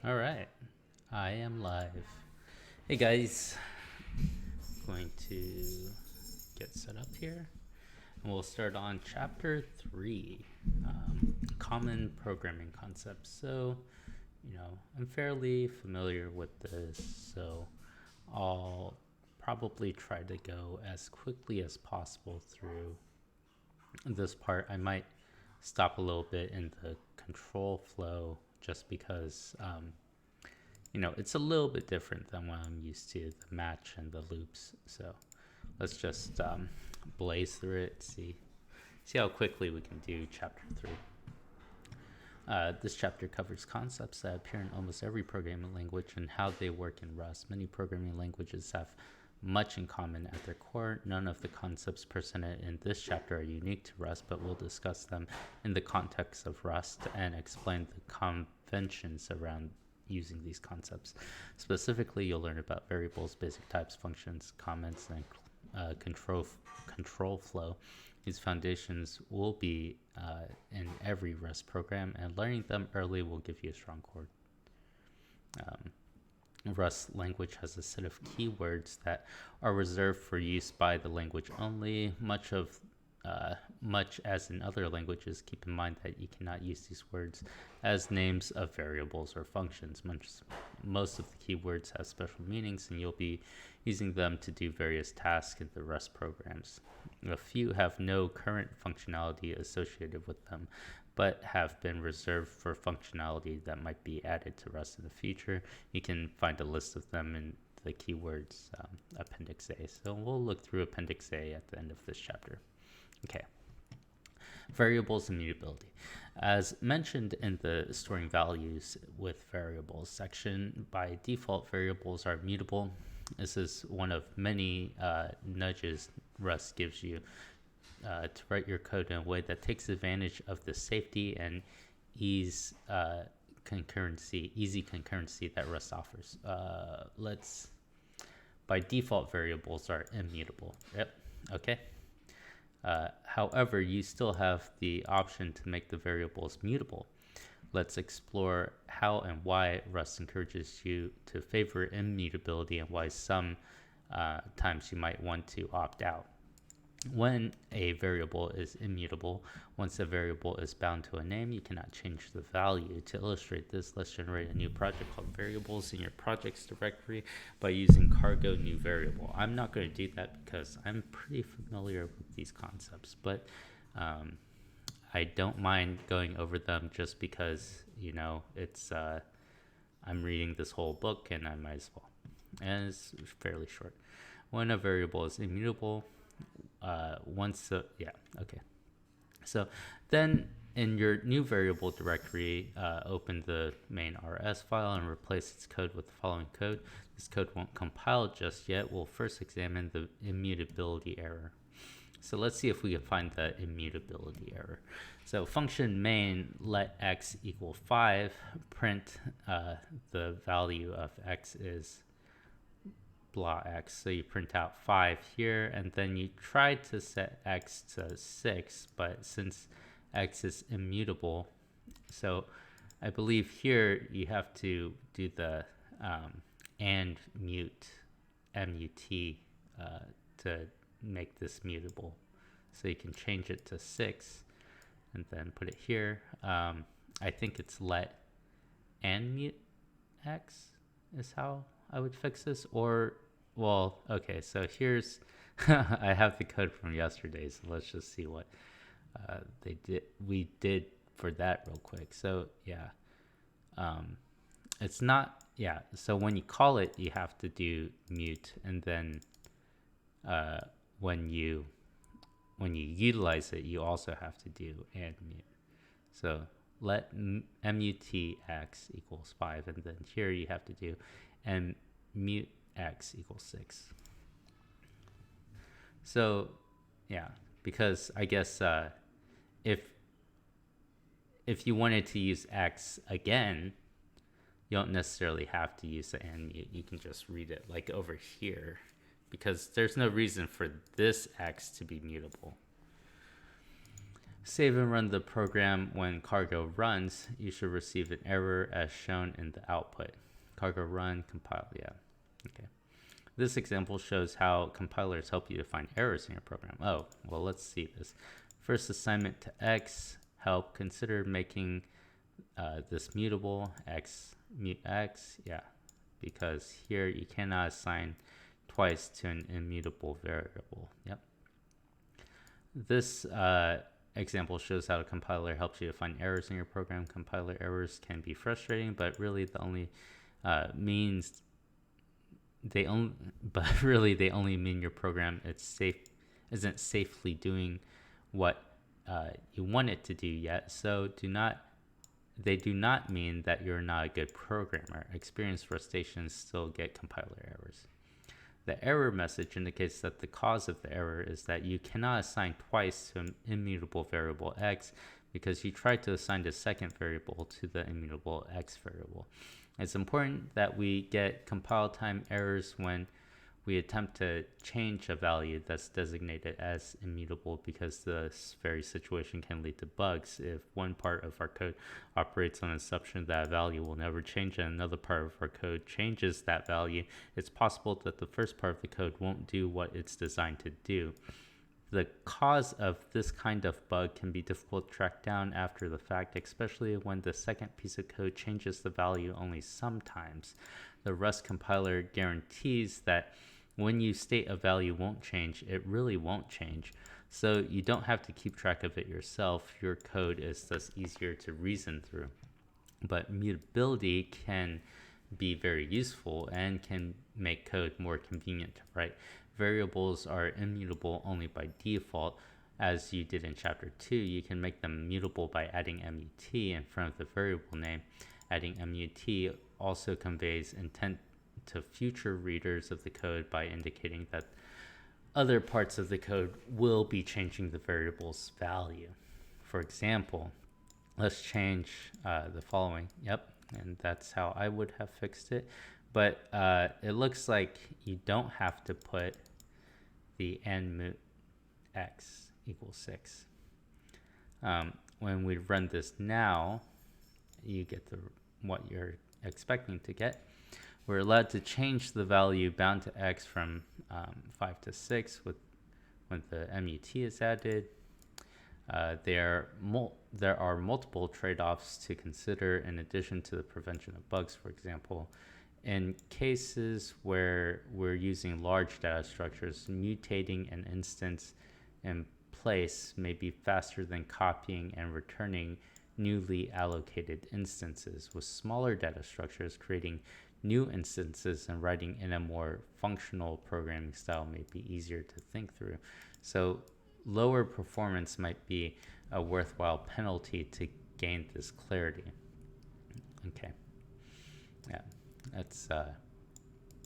All right, I am live. Hey guys, going to get set up here, and we'll start on chapter 3, common programming concepts. So, I'm fairly familiar with this, so I'll probably try to go as quickly as possible through this part. I might stop a little bit in the control flow just because it's a little bit different than what I'm used to, the match and the loops. So let's just blaze through it, see how quickly we can do chapter 3. This chapter covers concepts that appear in almost every programming language and how they work in Rust. Many programming languages have much in common at their core. None of the concepts presented in this chapter are unique to Rust, but we'll discuss them in the context of Rust and explain the conventions around using these concepts. Specifically, you'll learn about variables, basic types, functions, comments, and control flow. These foundations will be in every Rust program, and learning them early will give you a strong core. Rust language has a set of keywords that are reserved for use by the language only. Much as in other languages, keep in mind that you cannot use these words as names of variables or functions. Most of the keywords have special meanings, and you'll be using them to do various tasks in the Rust programs. A few have no current functionality associated with them, but have been reserved for functionality that might be added to Rust in the future. You can find a list of them in the keywords Appendix A. So we'll look through Appendix A at the end of this chapter. Okay. Variables and mutability. As mentioned in the storing values with variables section, by default, variables are mutable. This is one of many nudges Rust gives you to write your code in a way that takes advantage of the safety and easy concurrency that Rust offers. By default, variables are immutable. Yep. Okay. However, you still have the option to make the variables mutable. Let's explore how and why Rust encourages you to favor immutability and why some times you might want to opt out. When a variable is immutable, once a variable is bound to a name, you cannot change the value. To illustrate this, let's generate a new project called variables in your projects directory by using cargo new variable. I'm not going to do that because I'm pretty familiar with these concepts, but I don't mind going over them just because, it's I'm reading this whole book and I might as well. And it's fairly short. When a variable is immutable, so then in your new variable directory, open the main rs file and replace its code with the following code. This code won't compile just yet. We'll first examine the immutability error. So let's see if we can find the immutability error. So function main let x equal 5, print the value of x is blah x. So you print out 5 here, and then you try to set x to 6, but since x is immutable, so I believe here you have to do the and mut to make this mutable. So you can change it to 6 and then put it here. I think it's let and mut x is how I would fix this. Okay, so here's I have the code from yesterday, so let's just see what we did for that real quick. So yeah, it's not, so when you call it, you have to do mut, and then when you utilize it, you also have to do and mut. So let mut(x) equals 5, and then here you have to do and mut x equals 6. So because I guess if you wanted to use x again, you don't necessarily have to use the and mut. You can just read it like over here, because there's no reason for this x to be mutable. Save and run the program. When cargo runs, you should receive an error as shown in the output. Cargo run, compile, yeah. Okay. This example shows how compilers help you to find errors in your program. Oh, well, let's see this. First assignment to X, help consider making this mutable, X, mut X, yeah. Because here you cannot assign twice to an immutable variable, yep. This example shows how a compiler helps you to find errors in your program. Compiler errors can be frustrating, but really the only means they only mean your program isn't safely doing what you want it to do yet. So they do not mean that you're not a good programmer. Experienced frustrations still get compiler errors. The error message indicates that the cause of the error is that you cannot assign twice to an immutable variable X because you tried to assign the second variable to the immutable X variable. It's important that we get compile time errors when we attempt to change a value that's designated as immutable, because this very situation can lead to bugs. If one part of our code operates on the assumption that a value will never change and another part of our code changes that value, it's possible that the first part of the code won't do what it's designed to do. The cause of this kind of bug can be difficult to track down after the fact, especially when the second piece of code changes the value only sometimes. The Rust compiler guarantees that when you state a value won't change, it really won't change. So you don't have to keep track of it yourself. Your code is thus easier to reason through. But mutability can be very useful and can make code more convenient to write. Variables are immutable only by default. As you did in chapter 2, you can make them mutable by adding mut in front of the variable name. Adding mut also conveys intent to future readers of the code by indicating that other parts of the code will be changing the variable's value. For example, let's change the following. Yep, and that's how I would have fixed it. But it looks like you don't have to put the nmut x equals 6. When we run this now, you get what you're expecting to get. We're allowed to change the value bound to x from 5 to 6 when the mut is added. There are multiple trade-offs to consider in addition to the prevention of bugs. For example, in cases where we're using large data structures, mutating an instance in place may be faster than copying and returning newly allocated instances. With smaller data structures, creating new instances and writing in a more functional programming style may be easier to think through. So lower performance might be a worthwhile penalty to gain this clarity. Okay. Yeah, that's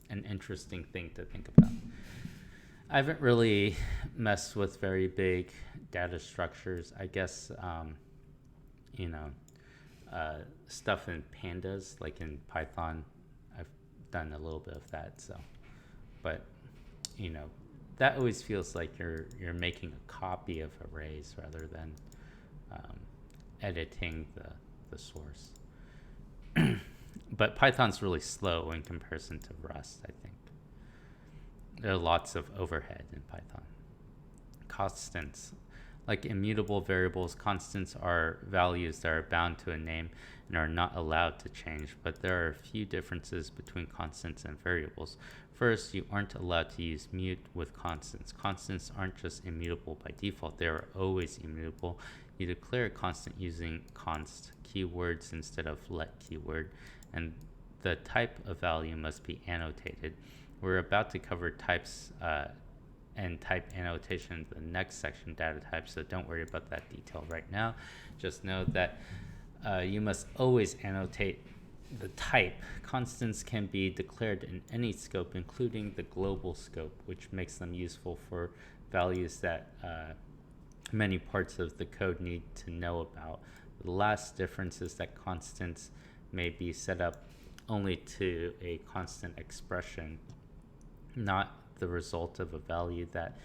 an interesting thing to think about. I haven't really messed with very big data structures. I guess, stuff in pandas, like in Python, I've done a little bit of that. So, but, that always feels like you're making a copy of arrays rather than editing the source. But Python's really slow in comparison to Rust, I think. There are lots of overhead in Python. Constants. Like immutable variables, constants are values that are bound to a name and are not allowed to change, but there are a few differences between constants and variables. First, you aren't allowed to use mut with constants. Constants aren't just immutable by default, they are always immutable. You declare a constant using const keywords instead of let keyword, and the type of value must be annotated. We're about to cover types and type annotation in the next section, data types, so don't worry about that detail right now. Just know that you must always annotate the type. Constants can be declared in any scope, including the global scope, which makes them useful for values that many parts of the code need to know about. The last difference is that constants may be set up only to a constant expression, not the result of a value that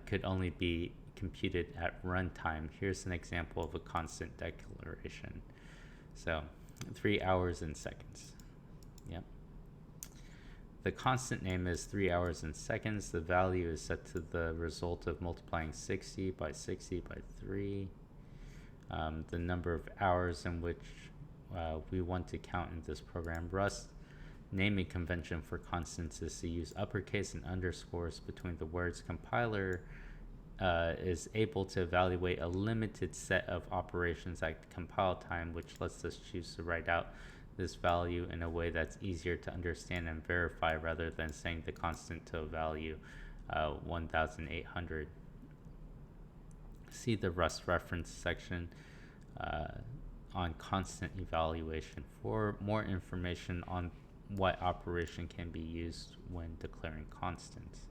could only be computed at runtime. Here's an example of a constant declaration. So 3 hours and seconds. Yep. The constant name is 3 hours and seconds. The value is set to the result of multiplying 60 by 3. The number of hours in which we want to count in this program. Rust naming convention for constants is to use uppercase and underscores between the words. Compiler is able to evaluate a limited set of operations at compile time, which lets us choose to write out this value in a way that's easier to understand and verify rather than setting the constant to a value 1800. See the Rust reference section on constant evaluation for more information on what operation can be used when declaring constants.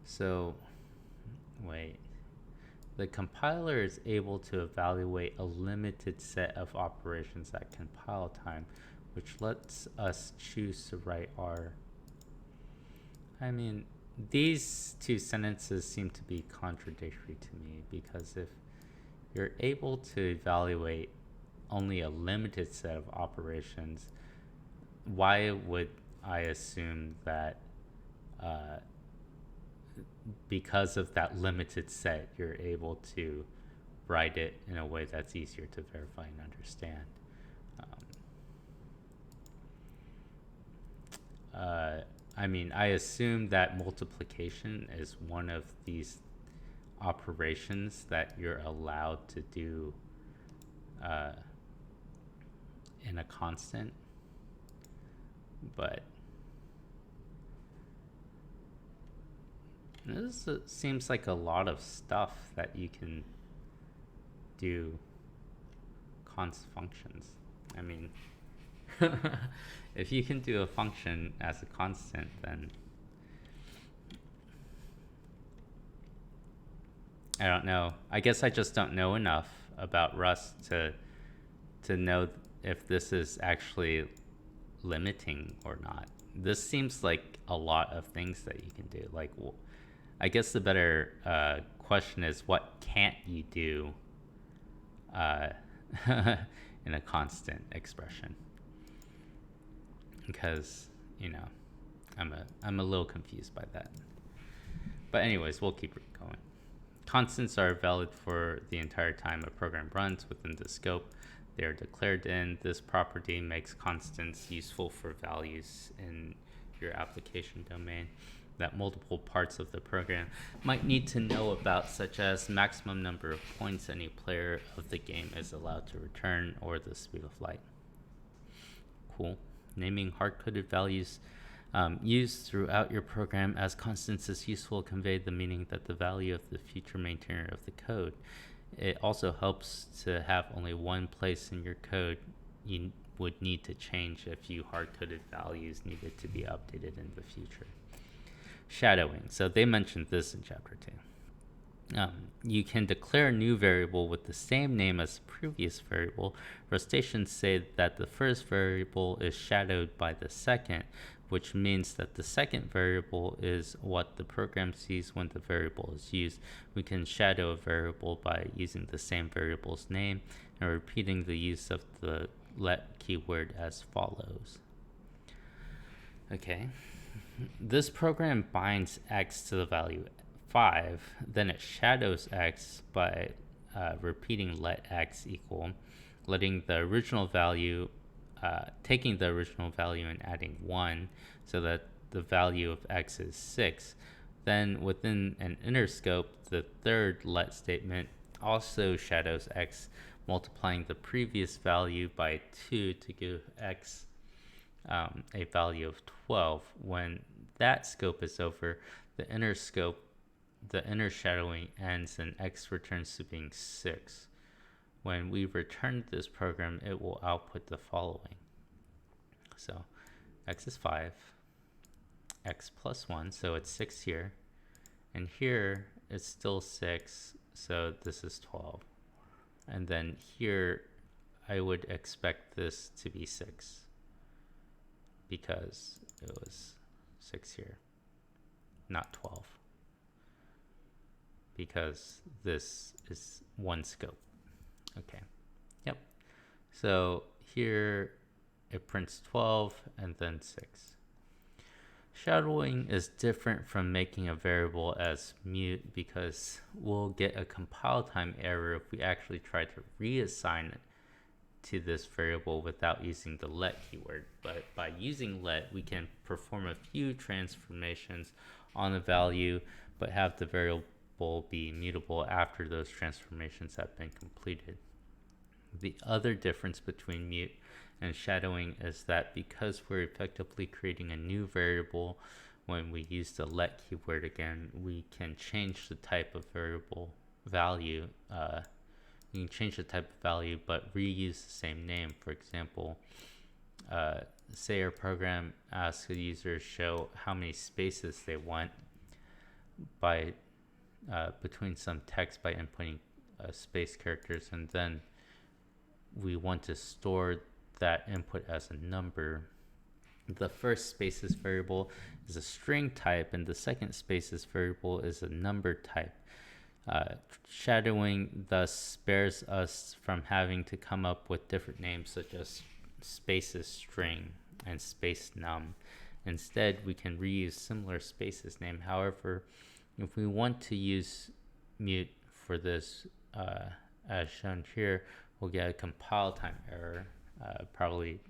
So, wait. The compiler is able to evaluate a limited set of operations at compile time, which lets us choose to write our... I mean, these two sentences seem to be contradictory to me, because if you're able to evaluate only a limited set of operations, why would I assume that because of that limited set, you're able to write it in a way that's easier to verify and understand? I mean, I assume that multiplication is one of these operations that you're allowed to do in a constant, but this seems like a lot of stuff that you can do const functions. I mean, if you can do a function as a constant, then I don't know. I guess I just don't know enough about Rust to know if this is actually limiting or not. This seems like a lot of things that you can do. Like, I guess the better question is, what can't you do in a constant expression? Because, you know, I'm a little confused by that. But anyways, we'll keep going. Constants are valid for the entire time a program runs within the scope they are declared in. This property makes constants useful for values in your application domain that multiple parts of the program might need to know about, such as maximum number of points any player of the game is allowed to return, or the speed of light. Cool. Naming hard-coded values used throughout your program as constants is useful to convey the meaning that the value of the future maintainer of the code. It also helps to have only one place in your code you would need to change a few hard-coded values needed to be updated in the future. Shadowing. So they mentioned this in chapter 2. You can declare a new variable with the same name as the previous variable. Rustaceans say that the first variable is shadowed by the second, which means that the second variable is what the program sees when the variable is used. We can shadow a variable by using the same variable's name and repeating the use of the let keyword as follows. Okay. This program binds x to the value 5, then it shadows x by repeating let x equal, letting the original value, taking the original value and adding 1, so that the value of x is 6. Then within an inner scope, the third let statement also shadows x, multiplying the previous value by 2 to give x a value of 12. When that scope is over, the inner shadowing ends and x returns to being 6. When we return this program, it will output the following. So x is 5, x plus 1, so it's 6 here, and here it's still 6, so this is 12. And then here I would expect this to be 6 because it was 6 here, not 12, because this is one scope. Okay. Yep. So here it prints 12 and then 6. Shadowing is different from making a variable as mute because we'll get a compile time error if we actually try to reassign it to this variable without using the let keyword. But by using let, we can perform a few transformations on the value, but have the variable be mutable after those transformations have been completed. The other difference between mute and shadowing is that because we're effectively creating a new variable when we use the let keyword again, we can change the type of variable value. You can change the type of value but reuse the same name. For example, say our program asks the user to show how many spaces they want by between some text by inputting space characters, and then we want to store that input as a number. The first spaces variable is a string type, and the second spaces variable is a number type. Shadowing thus spares us from having to come up with different names such as spaces string and space num. Instead, we can reuse similar spaces name. However, if we want to use mute for this, as shown here, we'll get a compile time error, probably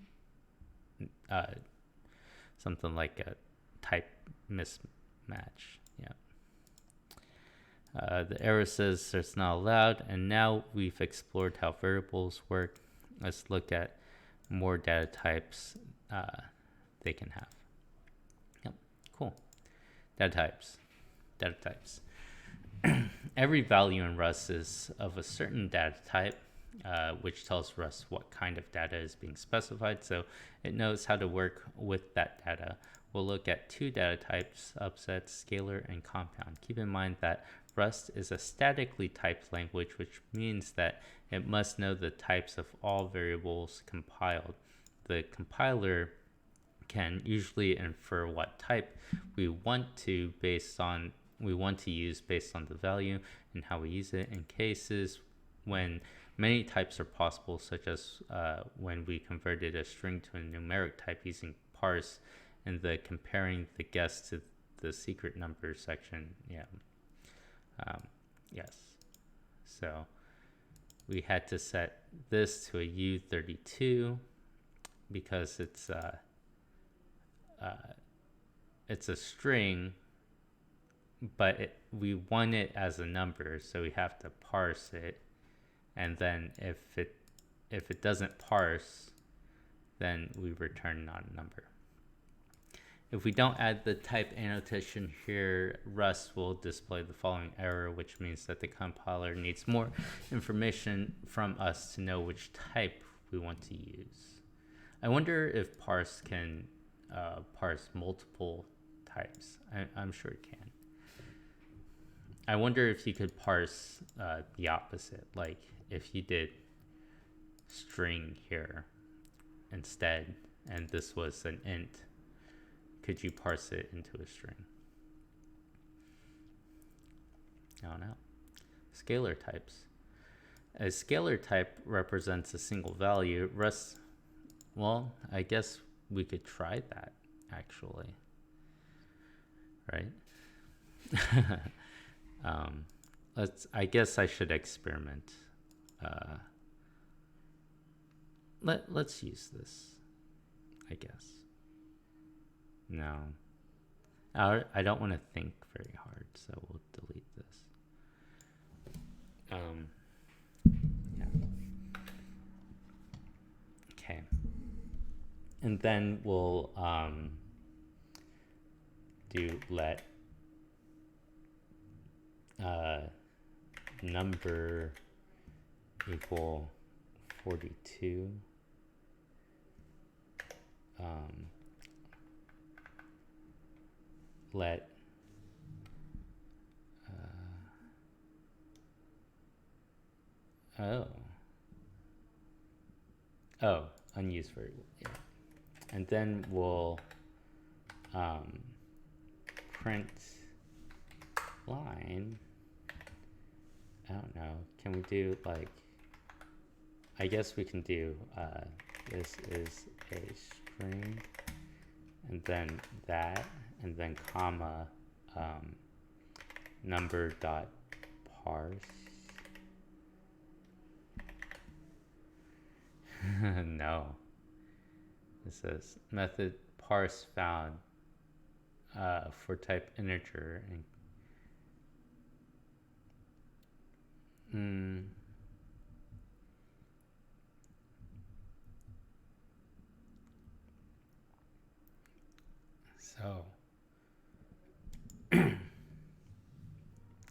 something like a type mismatch. Yeah. The error says it's not allowed, and now we've explored how variables work. Let's look at more data types they can have. Yep, cool. Data types. Every value in Rust is of a certain data type, which tells Rust what kind of data is being specified, so it knows how to work with that data. We'll look at two data types, subset, scalar, and compound. Keep in mind that Rust is a statically typed language, which means that it must know the types of all variables compiled. The compiler can usually infer what type we want to use based on the value and how we use it. In cases when many types are possible, such as when we converted a string to a numeric type using parse and the comparing the guess to the secret number section. Yes. So we had to set this to a U32 because it's a string, but we want it as a number, so we have to parse it. And then if it doesn't parse, then we return not a number. If we don't add the type annotation here, Rust will display the following error, which means that the compiler needs more information from us to know which type we want to use. I wonder if parse can parse multiple types. I'm sure it can. I wonder if you could parse the opposite, like if you did string here instead, and this was an int, could you parse it into a string? I don't know. Scalar types. A scalar type represents a single value. Rust, well, I guess we could try that, actually. Right? I guess I should experiment. Let's use this, I guess. No. I don't want to think very hard, so we'll delete this. Yeah. Okay. And then we'll do let number equal 42. Let unused variable, yeah. And then we'll print line I don't know. Can we do like, I guess we can do this is a string and then that and then comma number dot parse. No. It says method parse found for type integer and so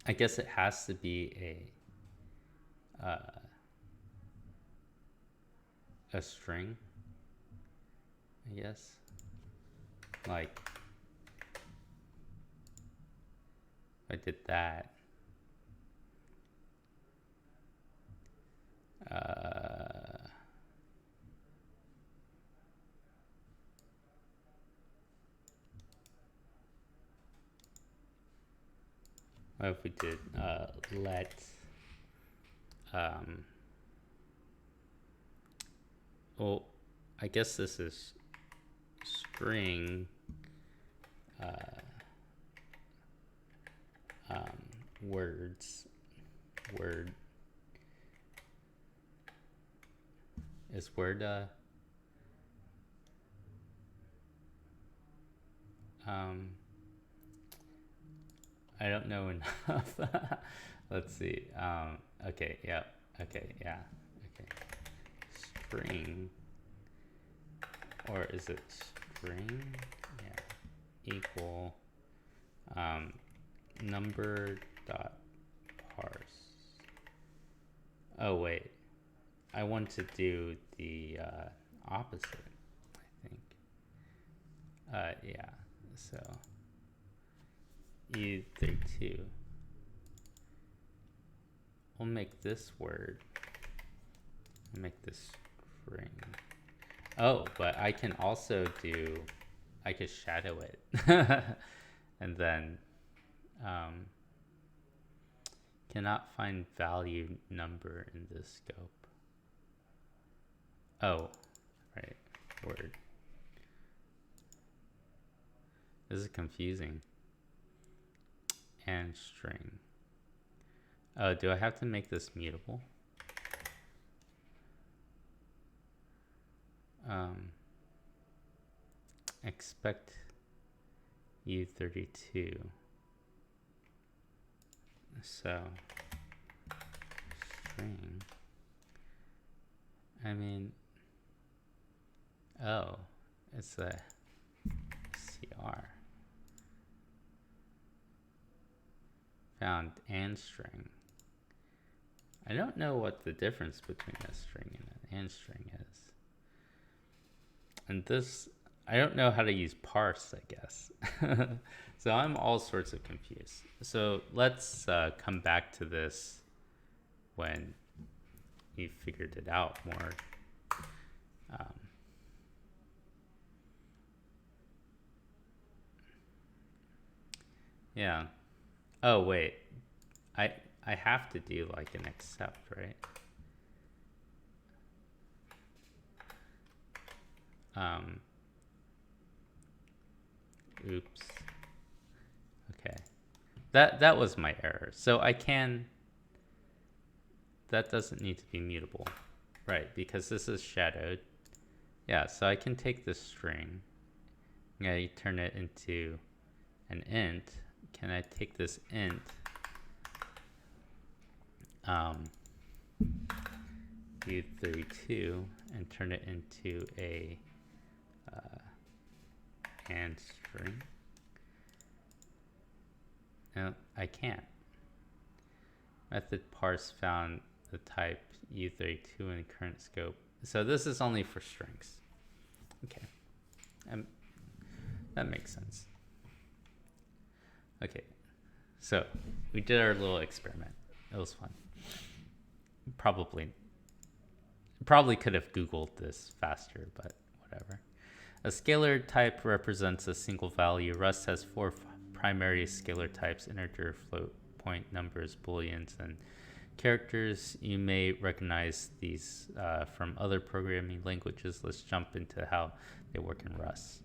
I guess it has to be a string, I guess. Like if I did that, what if we did let well, I guess this is string words. Word is word I don't know enough. Let's see. Okay, yeah. Okay, yeah. Okay. String. Or is it string? Yeah. Equal number dot parse. Oh wait. I want to do the opposite, I think. Yeah. So U32. We'll make this word. We'll make this string. Oh, but I can also do, I could shadow it. And then cannot find value number in this scope. Oh, right, word. This is confusing. And string. Oh, do I have to make this mutable? Expect U32. So string. I mean, oh, it's a CR. Found and string. I don't know what the difference between a string and an and string is. And this, I don't know how to use parse, I guess. So I'm all sorts of confused. So let's come back to this when you figured it out more. Yeah. Oh, wait. I have to do like an except, right? Oops. Okay. That was my error. So I can, that doesn't need to be mutable, right? Because this is shadowed. Yeah, so I can take this string. I turn it into an int. Can I take this int U32 and turn it into a and string? No, I can't. Method parse found the type U32 in current scope. So this is only for strings. Okay, that makes sense. Okay, so we did our little experiment. It was fun. Probably could have Googled this faster, but whatever. A scalar type represents a single value. Rust has four primary scalar types: integer, float, point, numbers, booleans, and characters, you may recognize these from other programming languages. Let's jump into how they work in Rust.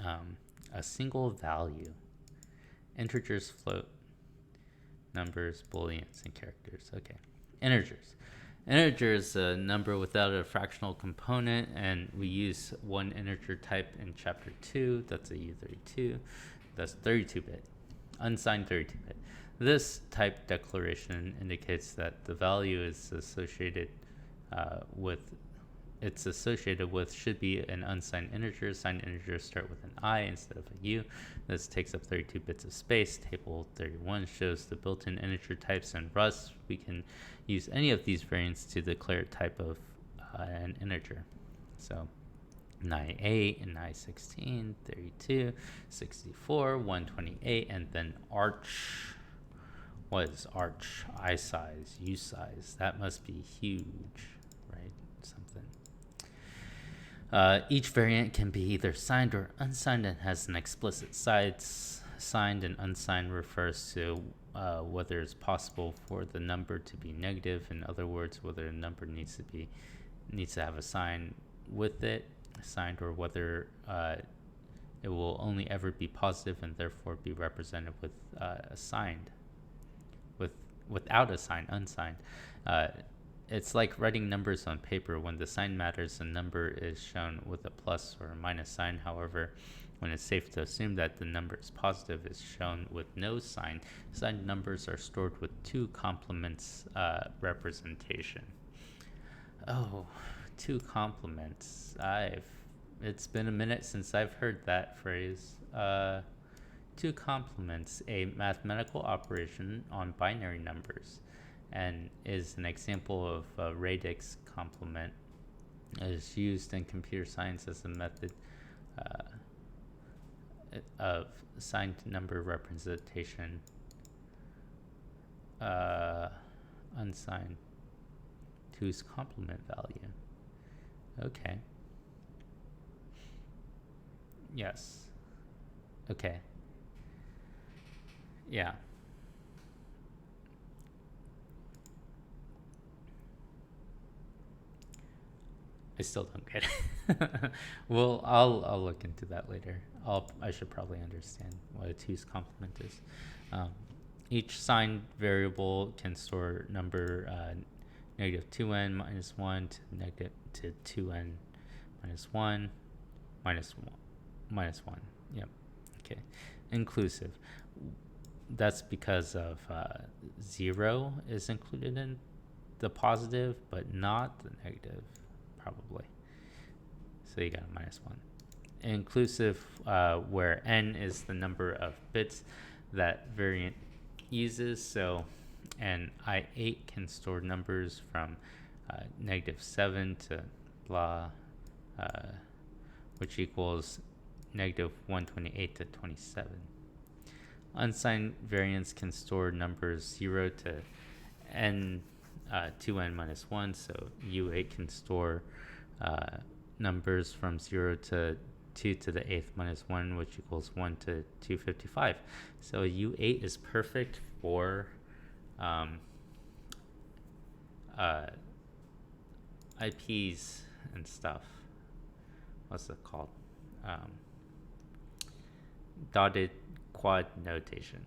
A single value. Integers, float, numbers, booleans, and characters. Okay. Integers. Integer is a number without a fractional component, and we use one integer type in chapter 2. That's a U32. That's 32-bit, unsigned 32-bit. This type declaration indicates that the value is associated should be an unsigned integer. Signed integers start with an I instead of a U. This takes up 32 bits of space. Table 31 shows the built-in integer types in Rust. We can use any of these variants to declare a type of an integer. So 98 and 916, 32, 64, 128, and then arch. What is arch? I size, U size. That must be huge, right? Something. Each variant can be either signed or unsigned and has an explicit size. Signed and unsigned refers to whether it's possible for the number to be negative. In other words, whether a number needs to have a sign with it, signed, or whether it will only ever be positive and therefore be represented with a signed. Without a sign, unsigned. It's like writing numbers on paper. When the sign matters, a number is shown with a plus or a minus sign. However, when it's safe to assume that the number is positive, it's shown with no sign. Signed numbers are stored with two complements representation. Oh, two complements. It's been a minute since I've heard that phrase. Two complements, a mathematical operation on binary numbers, and is an example of a radix complement. It is used in computer science as a method of signed number representation, unsigned, two's complement value. Okay. Yes. Okay. Yeah. I still don't get it. Well, I'll look into that later. I should probably understand what a two's complement is. Each signed variable can store number negative 2n minus 1 to 2n minus 1 minus 1. Yep. Okay. Inclusive. That's because of 0 is included in the positive, but not the negative, probably. So you got a minus 1. Inclusive, where n is the number of bits that variant uses. So an I8 can store numbers from negative 7 to blah, which equals negative 128 to 27. Unsigned variants can store numbers 0 to n 2n minus 1, so U8 can store numbers from 0 to 2 to the 8th minus 1, which equals 1 to 255. So U8 is perfect for IPs and stuff. What's it called? Dotted quad notation.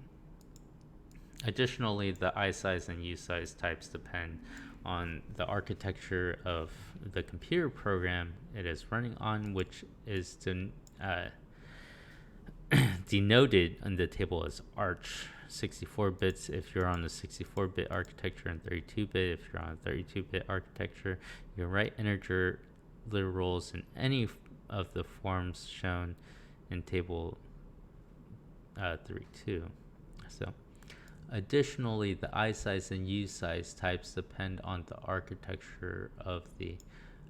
Additionally, the I size and U size types depend on the architecture of the computer program it is running on, which is denoted in the table as arch. 64 bits if you're on the 64-bit architecture, and 32-bit if you're on a 32-bit architecture. You can write integer literals in any of the forms shown in table 32. So additionally, the I size and U size types depend on the architecture of the...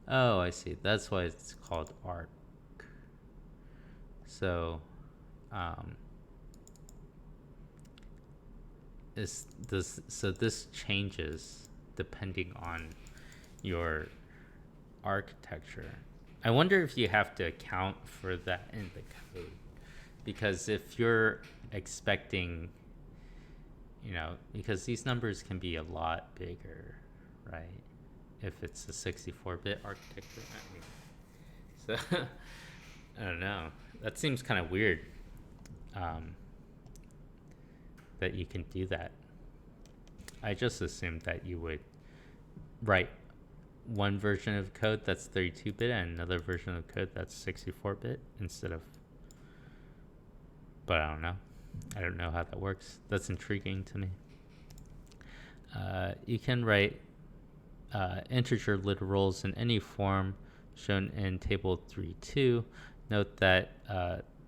Oh, I see. That's why it's called arc. So this changes depending on your architecture. I wonder if you have to account for that in the code, because if you're expecting you know, because these numbers can be a lot bigger, right? If it's a 64-bit architecture. So, I don't know. That seems kind of weird that you can do that. I just assumed that you would write one version of code that's 32-bit and another version of code that's 64-bit instead of... But I don't know. I don't know how that works. That's intriguing to me. You can write integer literals in any form shown in table 3.2. Note that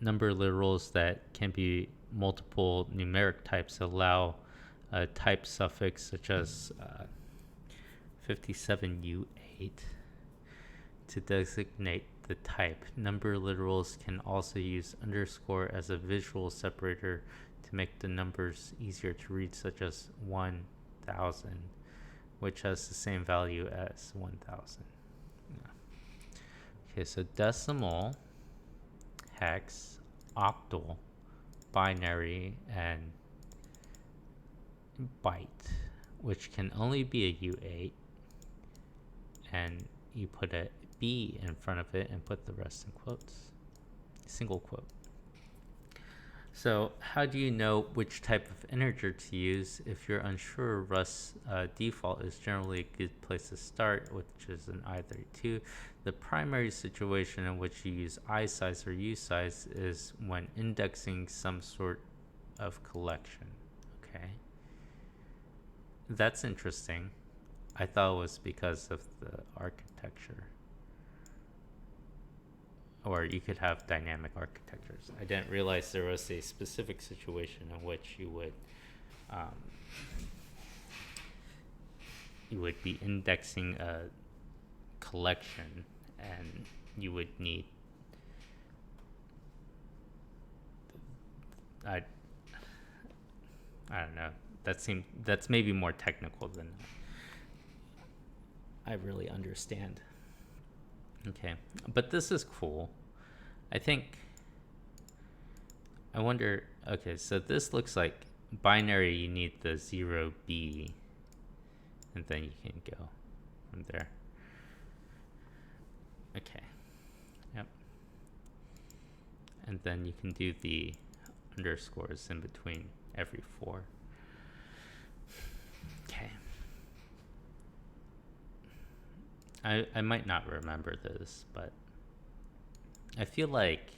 number literals that can be multiple numeric types allow a type suffix such as 57U8 to designate the type. Number literals can also use underscore as a visual separator to make the numbers easier to read, such as 1000, which has the same value as 1000. Yeah. Okay, so decimal, hex, octal, binary, and byte, which can only be a U8, and you put a B in front of it and put the rest in quotes, single quote. So how do you know which type of integer to use? If you're unsure, Rust's default is generally a good place to start, which is an i32. The primary situation in which you use isize or usize is when indexing some sort of collection. Okay, that's interesting. I thought it was because of the architecture. Or you could have dynamic architectures. I didn't realize there was a specific situation in which you would be indexing a collection, and you would need I don't know. That's maybe more technical than I really understand. Okay, but this is cool. I wonder, okay, so this looks like binary. You need the 0B, and then you can go from there. Okay, yep. And then you can do the underscores in between every 4. Okay. I might not remember this, but I feel like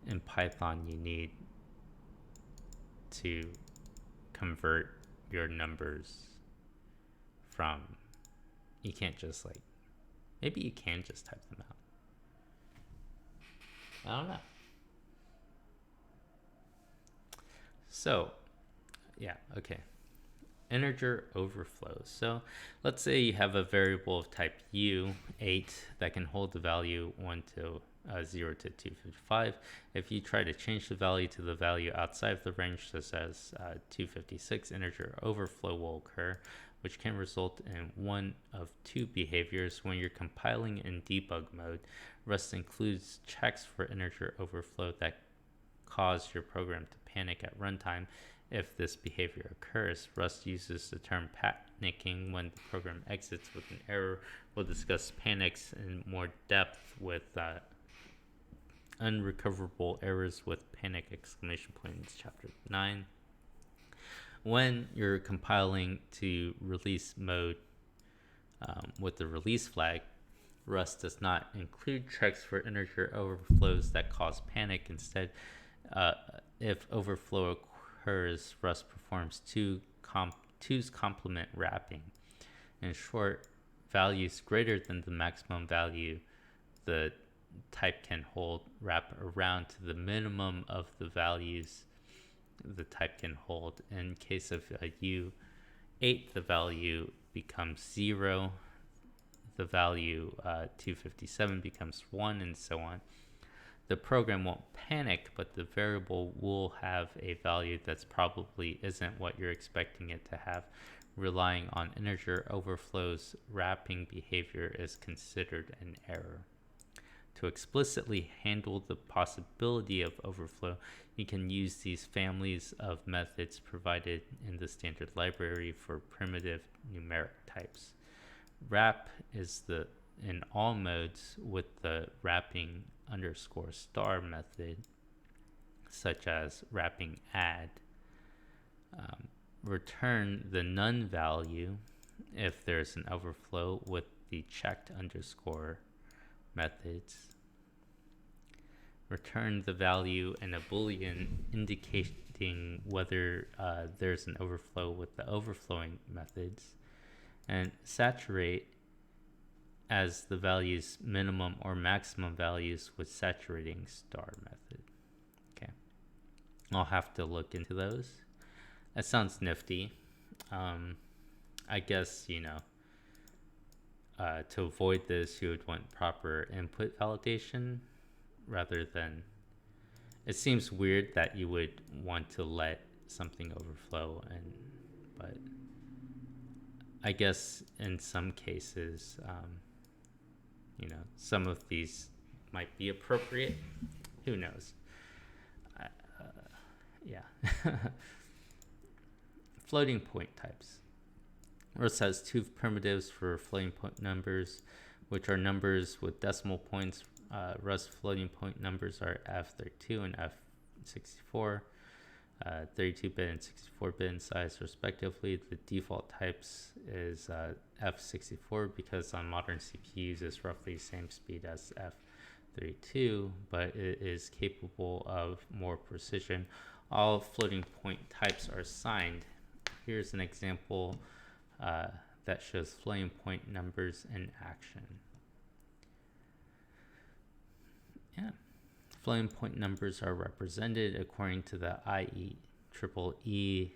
in Python you need to convert your numbers from, you can't just like, maybe you can just type them out. I don't know. So, yeah, okay. Integer overflows. So let's say you have a variable of type U8 that can hold the value 0 to 255. If you try to change the value to the value outside of the range, such as 256, integer overflow will occur, which can result in one of two behaviors. When you're compiling in debug mode, Rust includes checks for integer overflow that cause your program to panic at runtime. If this behavior occurs, Rust uses the term panicking when the program exits with an error. We'll discuss panics in more depth with unrecoverable errors with panic exclamation point in chapter 9. When you're compiling to release mode with the release flag, Rust does not include checks for integer overflows that cause panic. Instead, if overflow occurs, Rust performs two's complement wrapping. In short, values greater than the maximum value the type can hold wrap around to the minimum of the values the type can hold. In case of a U8, the value becomes 0, the value 257 becomes 1, and so on. The program won't panic, but the variable will have a value that's probably isn't what you're expecting it to have. Relying on integer overflows wrapping behavior is considered an error. To explicitly handle the possibility of overflow, you can use these families of methods provided in the standard library for primitive numeric types. Wrap is in all modes with the wrapping _star method, such as wrapping add. Return the none value if there's an overflow with the checked underscore methods. Return the value in a boolean indicating whether there's an overflow with the overflowing methods. And saturate as the values minimum or maximum values with saturating star method. Okay, I'll have to look into those. That sounds nifty. I guess, to avoid this, you would want proper input validation rather than... It seems weird that you would want to let something overflow, but I guess in some cases, some of these might be appropriate. Who knows? Yeah. Floating point types. Rust has two primitives for floating point numbers, which are numbers with decimal points. Rust floating point numbers are F32 and F64, 32-bit and 64-bit in size respectively. The default types is F64 because on modern CPUs it's roughly the same speed as F32, but it is capable of more precision. All floating point types are signed. Here's an example that shows floating point numbers in action. Yeah, floating point numbers are represented according to the IEEE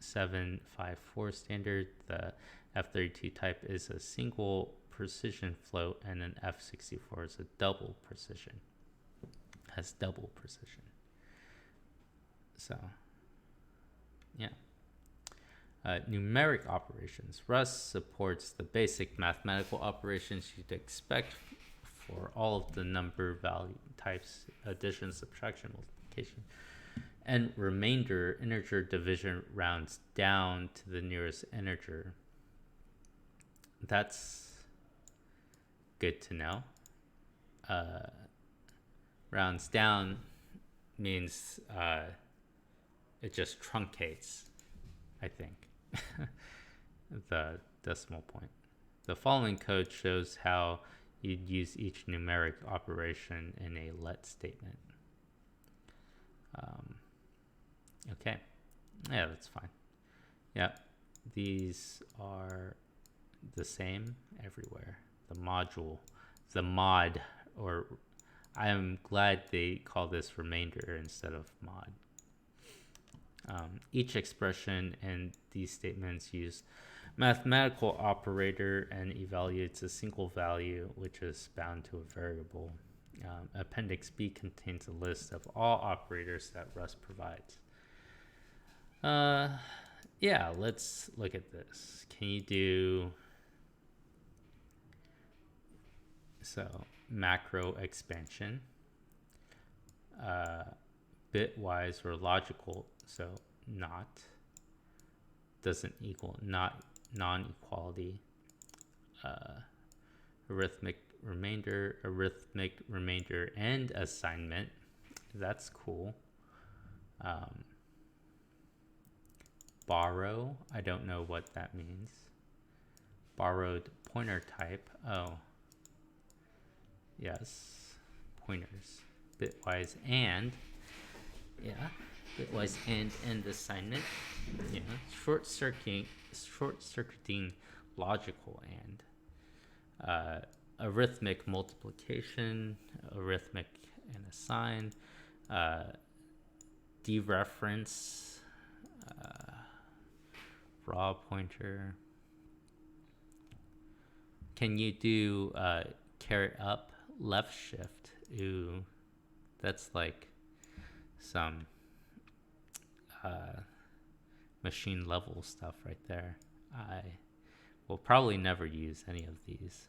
754 standard. The F32 type is a single precision float, and an F64 is a double precision. Has double precision. So, yeah. Numeric operations. Rust supports the basic mathematical operations you'd expect for all of the number value types: addition, subtraction, multiplication, and remainder. Integer division rounds down to the nearest integer. That's good to know. Rounds down means it just truncates, I think, the decimal point. The following code shows how you'd use each numeric operation in a let statement. Okay, yeah, that's fine. Yeah, these are the same everywhere. The mod, or I am glad they call this remainder instead of mod. Each expression in these statements use mathematical operator and evaluates a single value which is bound to a variable. Appendix B contains a list of all operators that Rust provides. Yeah, let's look at this. Can you do... So, macro expansion, bitwise or logical, so not, doesn't equal, not non-equality, arithmetic remainder, and assignment. That's cool. Borrow, I don't know what that means. Borrowed pointer type, oh. Yes, pointers, bitwise and, yeah, bitwise and assignment, yeah, short-circuiting logical and, arithmetic multiplication, arithmetic and assign, dereference, raw pointer. Can you do caret up? Left shift? Ooh, that's like some machine level stuff right there. I will probably never use any of these.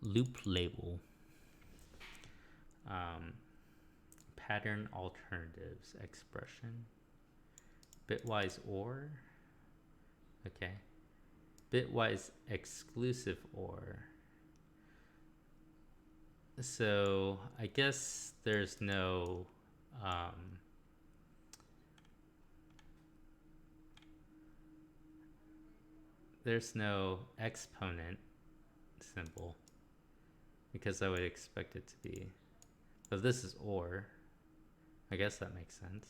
loop label, pattern alternatives expression, bitwise OR, okay, bitwise exclusive OR. So I guess there's no exponent symbol, because I would expect it to be. So this is OR. I guess that makes sense.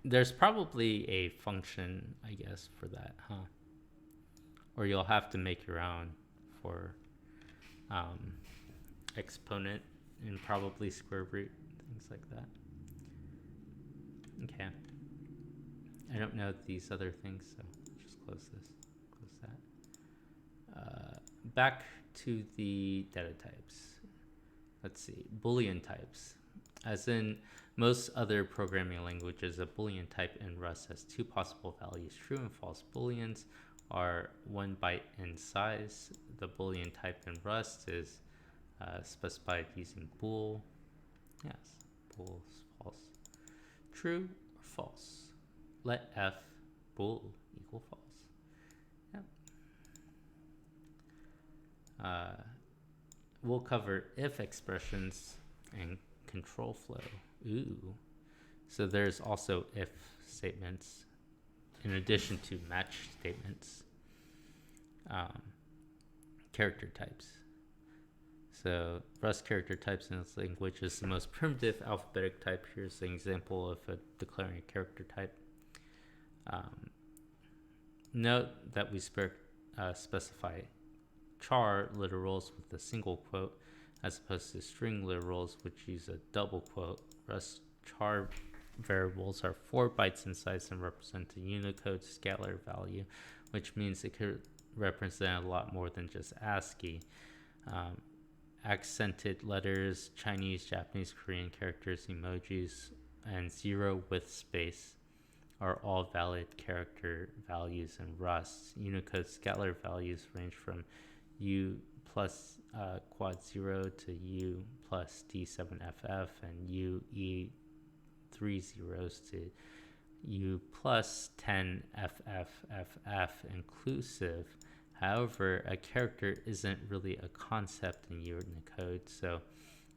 There's probably a function, I guess, for that, huh? Or you'll have to make your own for exponent and probably square root, things like that. Okay. I don't know these other things, so just close this, close that. Back to the data types. Let's see, Boolean types. As in most other programming languages, a Boolean type in Rust has two possible values. True and false Booleans are 1 byte in size. The Boolean type in Rust is specified using bool. Yes, bool is false. True or false? Let f bool equal false. Yep. We'll cover if expressions and control flow. Ooh. So there's also if statements in addition to match statements. Character types. So Rust character types in this language is the most primitive alphabetic type. Here's an example of declaring a character type. Note that we specify char literals with a single quote as opposed to string literals which use a double quote. Rust char variables are 4 bytes in size and represent a Unicode scalar value, which means it could represent a lot more than just ASCII. Accented letters, Chinese, Japanese, Korean characters, emojis, and 0 with space are all valid character values in Rust. Unicode scalar values range from U plus quad 0 to U plus D7FF and UE 3 zeros to U plus 10FFFF inclusive. However, a character isn't really a concept in Unicode, so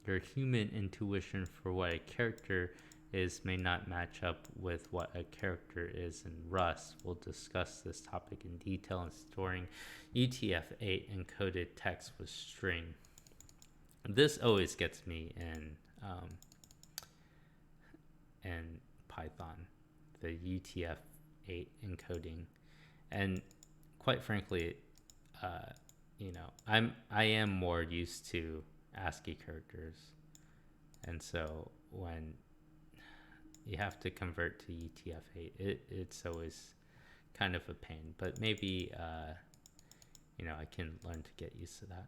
your human intuition for what a character is may not match up with what a character is in Rust. We'll discuss this topic in detail in storing UTF-8 encoded text with string. This always gets me in Python, the UTF-8 encoding, and quite frankly, I am more used to ASCII characters, and so when you have to convert to UTF-8, it's always kind of a pain, but maybe I can learn to get used to that.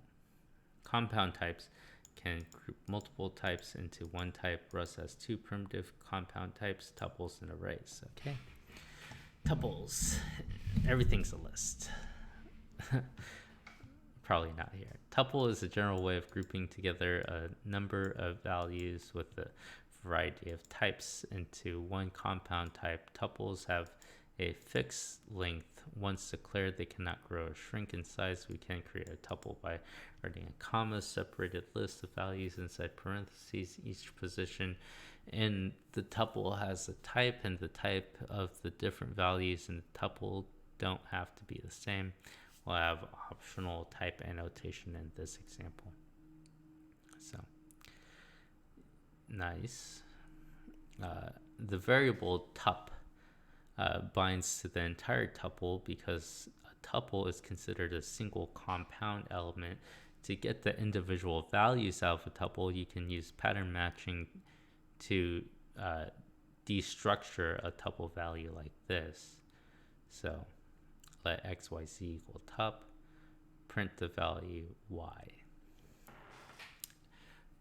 Compound types can group multiple types into one type. Rust has 2 primitive compound types, tuples and arrays. Okay, tuples, everything's a list. Probably not here. Tuple is a general way of grouping together a number of values with a variety of types into one compound type. Tuples have a fixed length. Once declared, they cannot grow or shrink in size. We can create a tuple by writing a comma separated list of values inside parentheses. Each position in the tuple has a type, and the type of the different values in the tuple don't have to be the same. We'll have optional type annotation in this example. So, nice. The variable tup binds to the entire tuple because a tuple is considered a single compound element. To get the individual values out of a tuple, you can use pattern matching to destructure a tuple value like this. So let xyz equal tup, print the value y.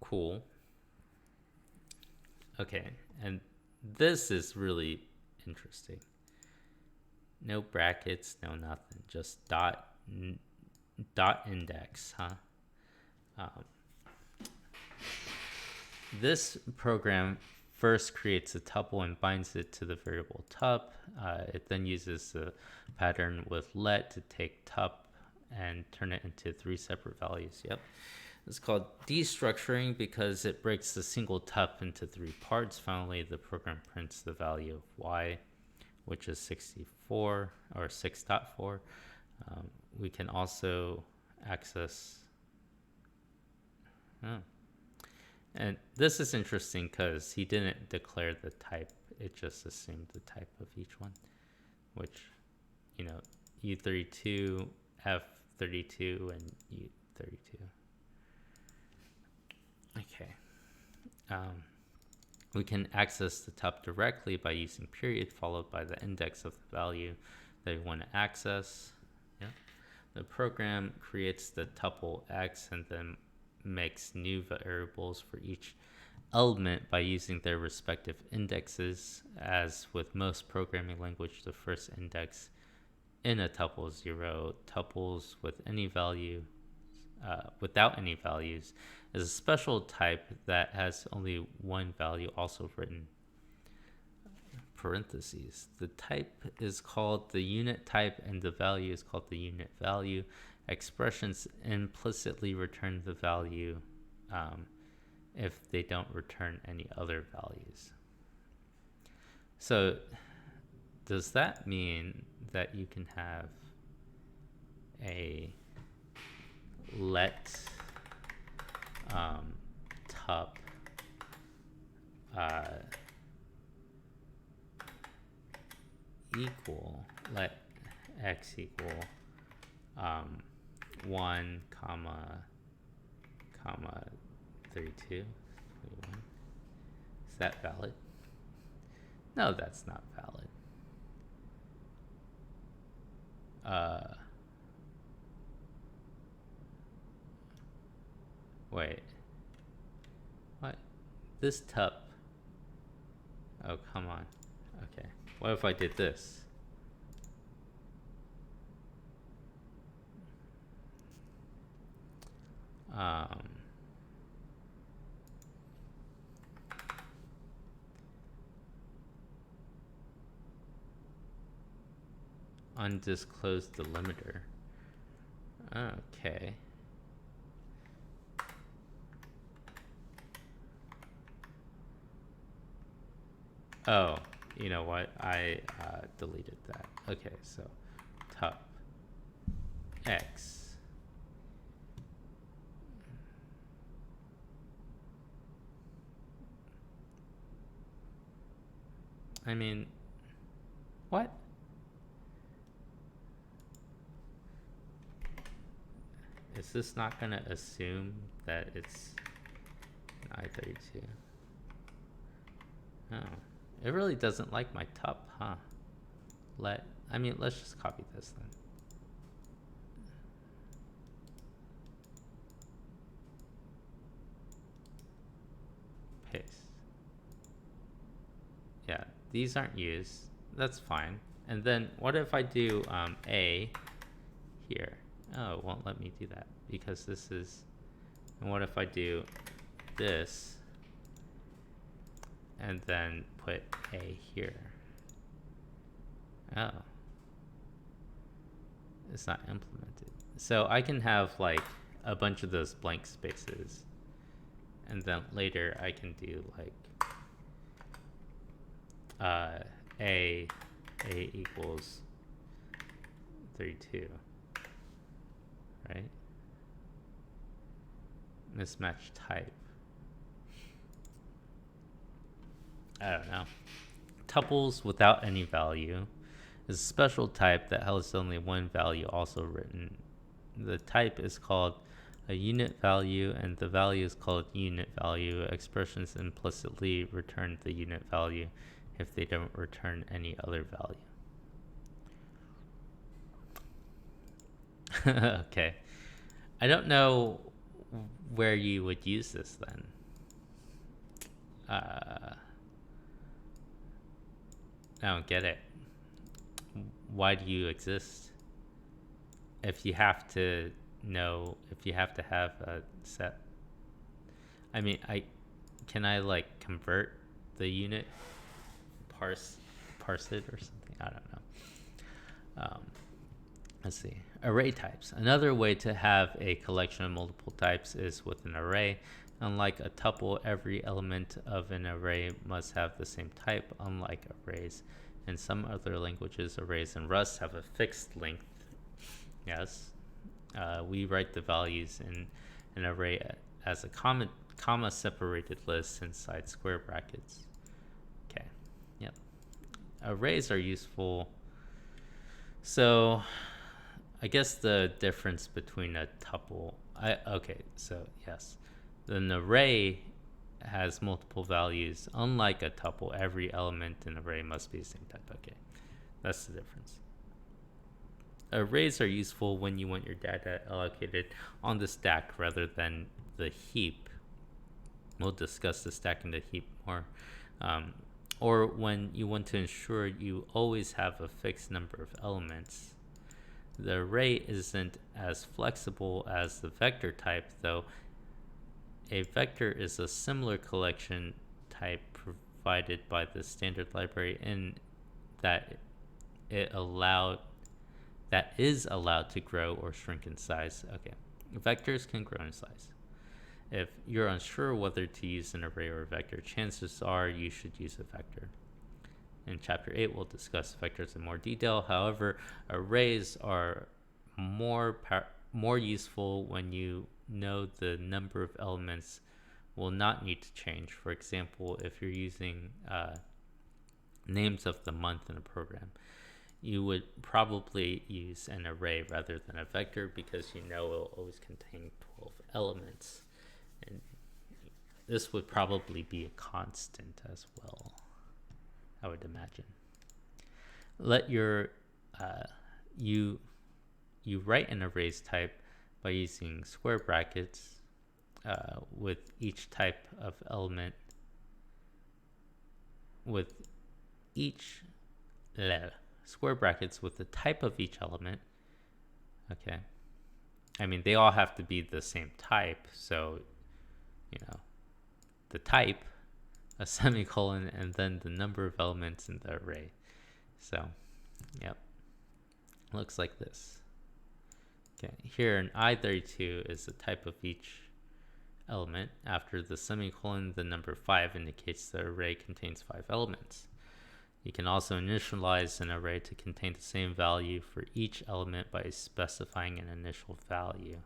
Cool. Okay, And this is really interesting. No brackets, no nothing, just dot index, huh? Um, this program first creates a tuple and binds it to the variable tup. It then uses the pattern with let to take tup and turn it into 3 separate values. Yep. It's called destructuring because it breaks the single tup into 3 parts. Finally, the program prints the value of y, which is 64 or 6.4. We can also access. And this is interesting because he didn't declare the type. It just assumed the type of each one, which, U32, F32, and U32. Okay. We can access the tup directly by using period followed by the index of the value that we want to access. Yeah. The program creates the tuple x and then makes new variables for each element by using their respective indexes. As with most programming language, the first index in a tuple is 0. Tuples with any value, without any values, is a special type that has only one value, also written parentheses. The type is called the unit type and the value is called the unit value. Expressions implicitly return the value if they don't return any other values. So does that mean that you can have a let tup equal, let x equal 1 comma 32? Is that valid? No, that's not valid. Wait. What? This tup. Oh, come on. Okay. What if I did this? Undisclosed delimiter. Okay. Oh, you know what? I deleted that. Okay, so tup x. I mean, what? Is this not going to assume that it's I32? Oh, it really doesn't like my tup, huh? Let's just copy this then. Paste. Yeah, these aren't used. That's fine. And then what if I do A here? Oh, it won't let me do that because this is. And what if I do this and then put A here? Oh, it's not implemented. So I can have like a bunch of those blank spaces, and then later I can do like A equals 32, right? Mismatch type. I don't know. Tuples without any value is a special type that has only one value also written. The type is called a unit value and the value is called unit value. Expressions implicitly return the unit value if they don't return any other value. Okay. I don't know where you would use this then. I don't get it. Why do you exist? If you have to have a set. I mean, I like convert the unit, parse it or something? I don't know. Let's see. Array types. Another way to have a collection of multiple types is with an array. Unlike a tuple, every element of an array must have the same type, unlike arrays. In some other languages, arrays in Rust have a fixed length. Yes. We write the values in an array as a comma separated list inside square brackets. Okay. Yep. Arrays are useful. So I guess the difference between a tuple, yes, an array has multiple values. Unlike a tuple, every element in an array must be the same type. Okay, that's the difference. Arrays are useful when you want your data allocated on the stack rather than the heap. We'll discuss the stack and the heap more. Or when you want to ensure you always have a fixed number of elements. The array isn't as flexible as the vector type, though. A vector is a similar collection type provided by the standard library in that is allowed to grow or shrink in size. Okay, vectors can grow in size. If you're unsure whether to use an array or a vector, chances are you should use a vector. In Chapter 8, we'll discuss vectors in more detail. However, arrays are more useful when you know the number of elements will not need to change. For example, if you're using names of the month in a program, you would probably use an array rather than a vector because you know it will always contain 12 elements. And this would probably be a constant as well, I would imagine. Let your you write an arrays type by using square brackets with each type of element, with each square brackets with the type of each element. Okay, I mean, they all have to be the same type, so the type, a semicolon, and then the number of elements in the array. So yep, looks like this. Okay, here in I32 is the type of each element. After the semicolon, the number 5 indicates the array contains 5 elements. You can also initialize an array to contain the same value for each element by specifying an initial value,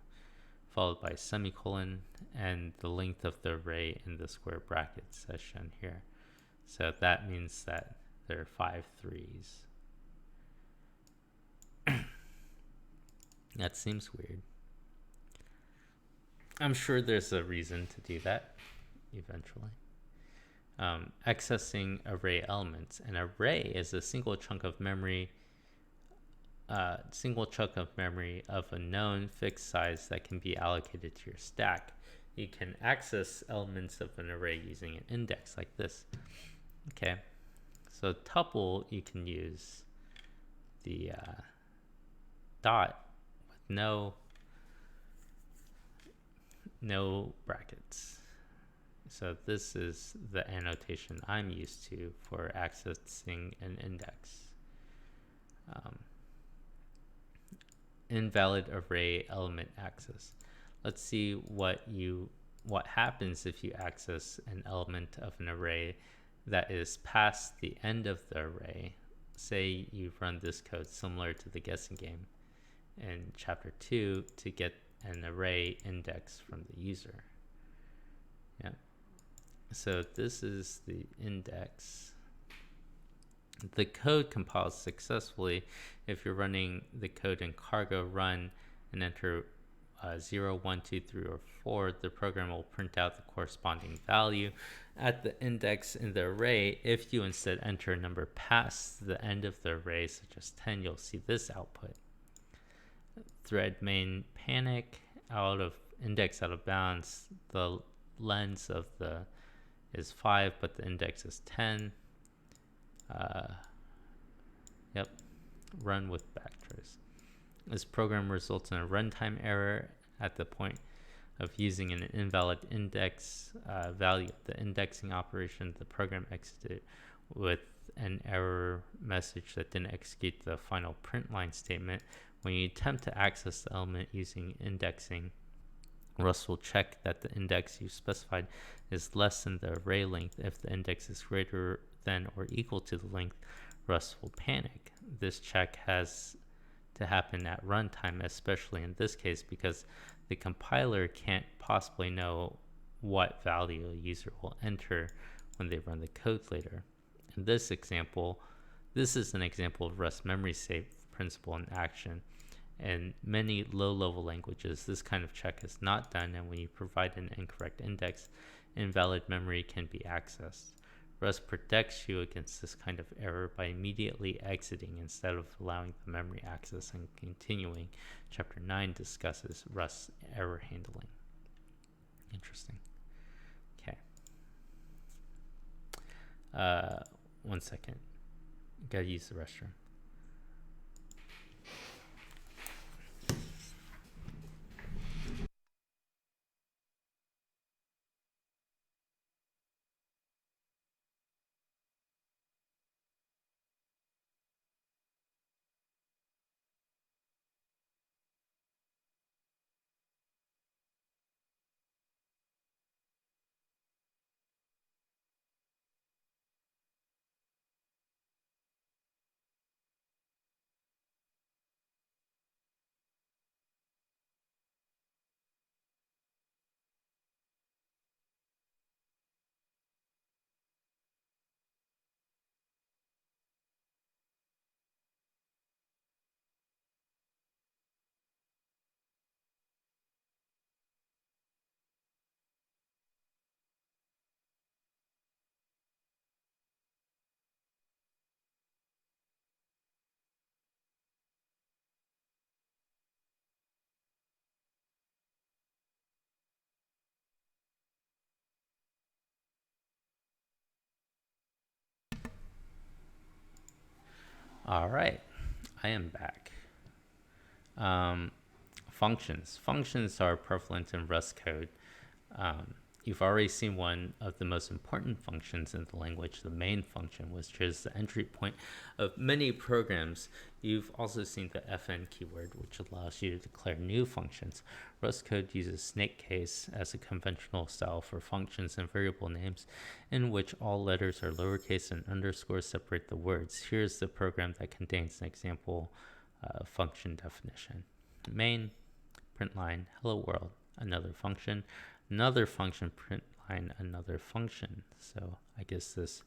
followed by a semicolon, and the length of the array in the square brackets as shown here. So that means that there are 5 threes. That seems weird. I'm sure there's a reason to do that eventually. Accessing array elements. An array is a single chunk of memory of a known fixed size that can be allocated to your stack. You can access elements of an array using an index like this. Okay, so tuple, you can use the dot with no brackets. So this is the annotation I'm used to for accessing an index. Invalid array element access. Let's see what happens if you access an element of an array that is past the end of the array. Say you run this code similar to the guessing game in Chapter 2 to get an array index from the user. Yeah. So this is the index. The code compiles successfully if you're running the code in cargo run and enter 0, 1, 2, 3, or 4. The program will print out the corresponding value at the index in the array. If you instead enter a number past the end of the array, such as 10, you'll see this output. Thread main panic, index out of bounds. The length of is 5, but the index is 10. Yep, run with backtrace. This program results in a runtime error at the point of using an invalid index value of the indexing operation. The program exited with an error message that didn't execute the final print line statement. When you attempt to access the element using indexing, Rust will check that the index you specified is less than the array length. If the index is greater than or equal to the length, Rust will panic. This check has to happen at runtime, especially in this case, because the compiler can't possibly know what value a user will enter when they run the code later. In this example, this is an example of Rust memory save principle in action. In many low-level languages, this kind of check is not done, and when you provide an incorrect index, invalid memory can be accessed. Rust protects you against this kind of error by immediately exiting instead of allowing the memory access and continuing. Chapter 9 discusses Rust error handling. Interesting. Okay. 1 second. Gotta use the restroom. All right, I am back. Functions. Functions are prevalent in Rust code. You've already seen one of the most important functions in the language, the main function, which is the entry point of many programs. You've also seen the fn keyword, which allows you to declare new functions. Rust code uses snake case as a conventional style for functions and variable names in which all letters are lowercase and underscores separate the words. Here's the program that contains an example function definition. Main, print line, hello world, another function, print line, another function. So I guess this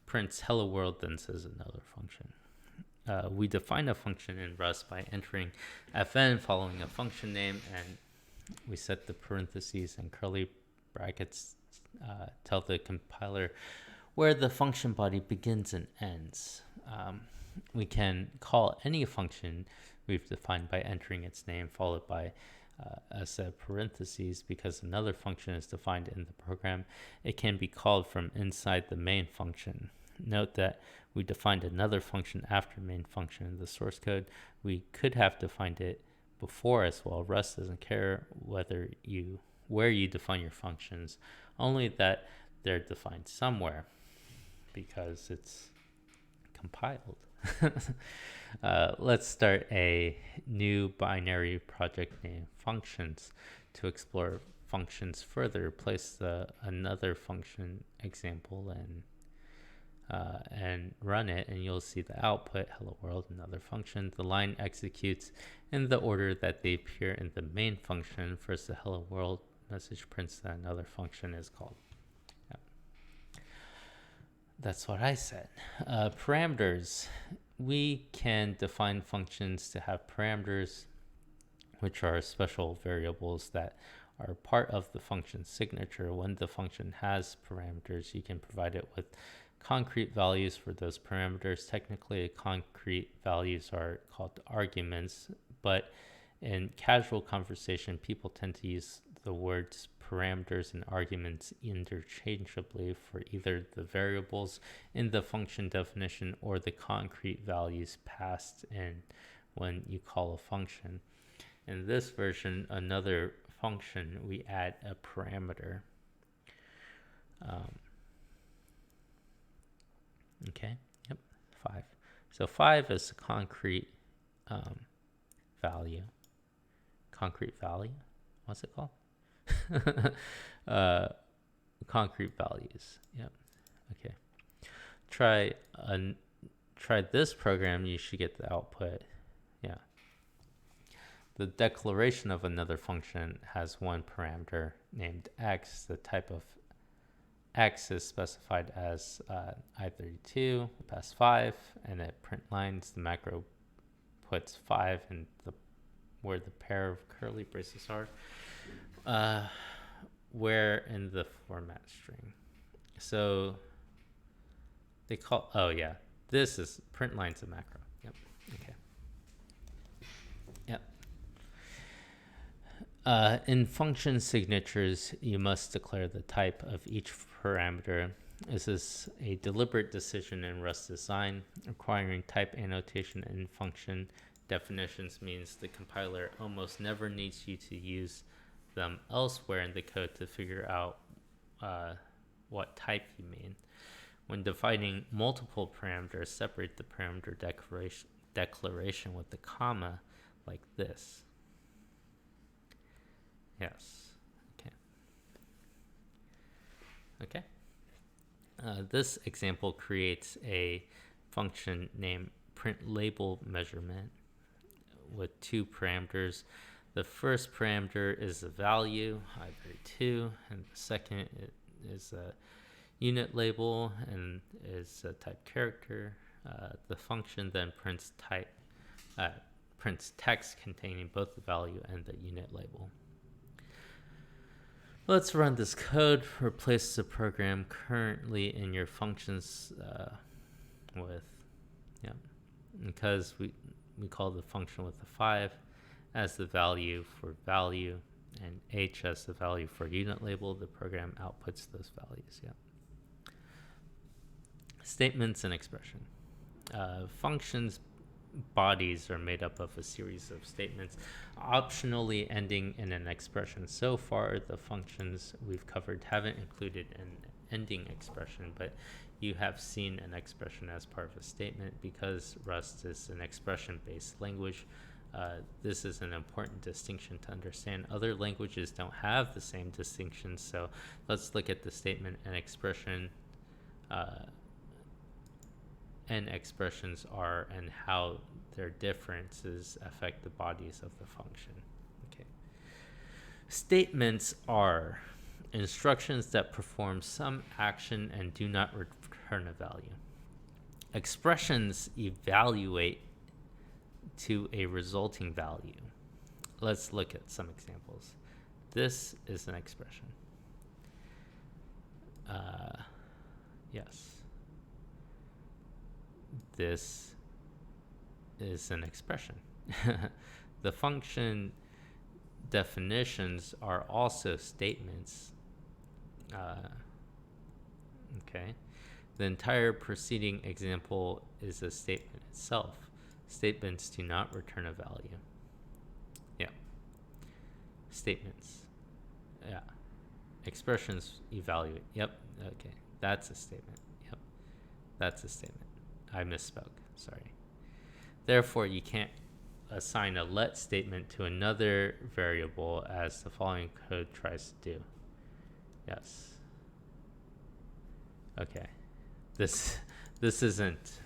prints hello world, then says another function. We define a function in Rust by entering fn following a function name, and we set the parentheses and curly brackets tell the compiler where the function body begins and ends. We can call any function we've defined by entering its name followed by a set of parentheses. Because another function is defined in the program, it can be called from inside the main function. Note that we defined another function after main function in the source code. We could have defined it before as well. Rust doesn't care where you define your functions, only that they're defined somewhere because it's compiled. Let's start a new binary project named functions. To explore functions further, place another function example and run it, and you'll see the output, hello world, another function. The line executes in the order that they appear in the main function. First, the hello world message prints that another function is called. Yep. That's what I said. Parameters. We can define functions to have parameters, which are special variables that are part of the function signature. When the function has parameters, you can provide it with concrete values for those parameters. Technically, concrete values are called arguments, but in casual conversation, people tend to use the words parameters and arguments interchangeably for either the variables in the function definition or the concrete values passed in when you call a function. In this version, another function, we add a parameter. Okay, yep, 5. So 5 is a concrete value. Concrete value? What's it called? Concrete values. Yep. Okay. Try this program, you should get the output. Yeah. The declaration of another function has one parameter named x. The type of x is specified as I32, pass 5, and it print lines. The macro puts 5 in where the pair of curly braces are, where in the format string. So they call, oh yeah, this is print lines of macro. Yep. Okay. Yep. In function signatures, you must declare the type of each parameter. This is a deliberate decision in Rust design. Requiring type annotation in function definitions means the compiler almost never needs you to use them elsewhere in the code to figure out what type you mean. When defining multiple parameters, separate the parameter declaration with a comma like this. Yes. Okay. This example creates a function named printLabelMeasurement with 2 parameters. The first parameter is the value, I32, and the second is a unit label and is a type character. The function then prints text containing both the value and the unit label. Let's run this code. Replace the program currently in your functions with, yeah, because we call the function with the 5 as the value for value and h as the value for unit label. The program outputs those values. Yeah. Statements and expression. Functions bodies are made up of a series of statements, optionally ending in an expression. So far, the functions we've covered haven't included an ending expression, but you have seen an expression as part of a statement. Because Rust is an expression-based language, this is an important distinction to understand. Other languages don't have the same distinction, so let's look at the statement and expression and expressions are and how their differences affect the bodies of the function. Okay. Statements are instructions that perform some action and do not return a value. Expressions evaluate to a resulting value. Let's look at some examples. This is an expression. Yes. This is an expression. The function definitions are also statements. Okay. The entire preceding example is a statement itself. Statements do not return a value. Yeah. Statements. Yeah. Expressions evaluate. Yep. Okay. That's a statement. Yep. That's a statement. I misspoke. Sorry. Therefore, you can't assign a let statement to another variable as the following code tries to do. Yes. Okay. This isn't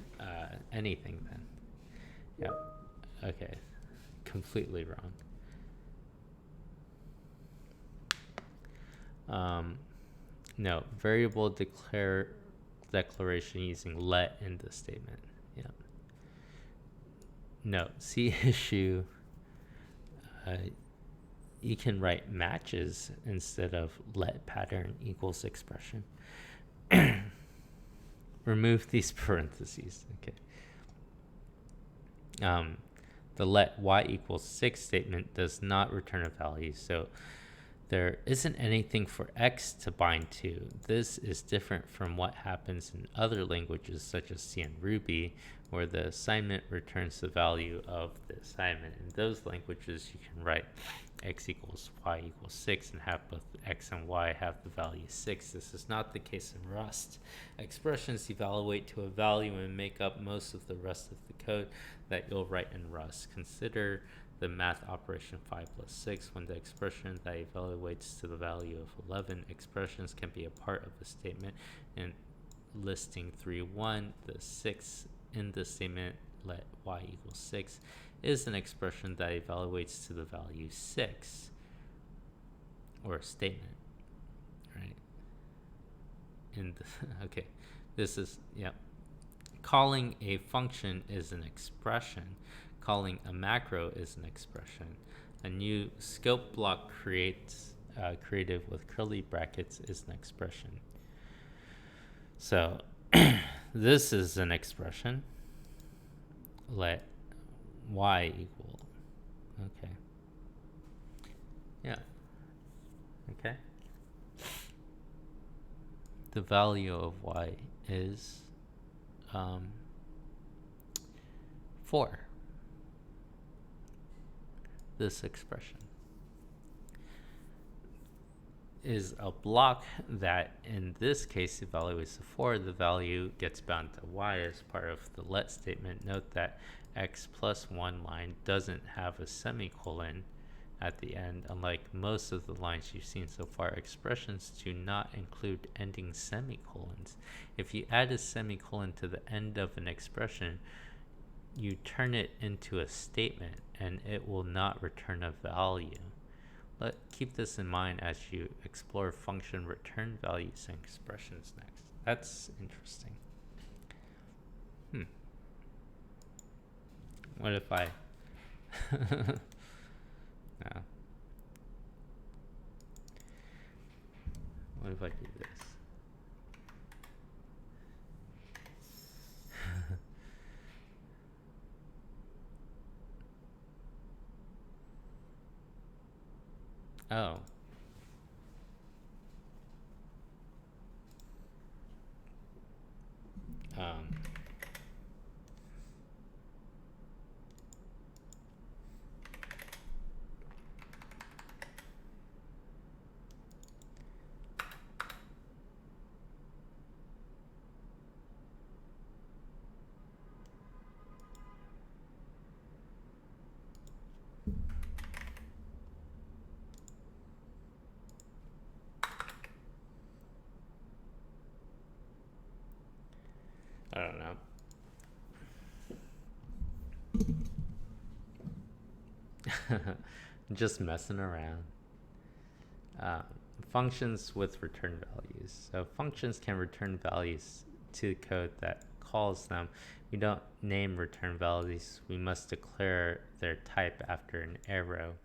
anything then. Yeah. Okay. Completely wrong. No, variable declaration using let in the statement. Yeah. No, see issue. You can write matches instead of let pattern equals expression. Remove these parentheses. Okay. The let y equals 6 statement does not return a value, so There isn't anything for X to bind to. This is different from what happens in other languages such as C and Ruby, where the assignment returns the value of the assignment. In those languages, you can write X equals Y equals 6 and have both X and Y have the value 6. This is not the case in Rust. Expressions evaluate to a value and make up most of the rest of the code that you'll write in Rust. Consider the math operation 5 plus 6. When the expression that evaluates to the value of 11, expressions can be a part of the statement. In listing 3.1, the 6 in the statement, let y equals 6, is an expression that evaluates to the value 6, or a statement, right? Okay, this is, calling a function is an expression. Calling a macro is an expression. A new scope block created with curly brackets is an expression. So this is an expression. Let y equal. Okay. Yeah. Okay. The value of y is 4. This expression is a block that in this case evaluates to 4. The value gets bound to y as part of the let statement. Note that x plus 1 line doesn't have a semicolon at the end. Unlike most of the lines you've seen so far, expressions do not include ending semicolons. If you add a semicolon to the end of an expression, you turn it into a statement and it will not return a value. But keep this in mind as you explore function return values and expressions next. That's interesting. What if I no. What if I do this? Oh. I don't know. Just messing around. Functions with return values. So functions can return values to code that calls them. We don't name return values. We must declare their type after an arrow.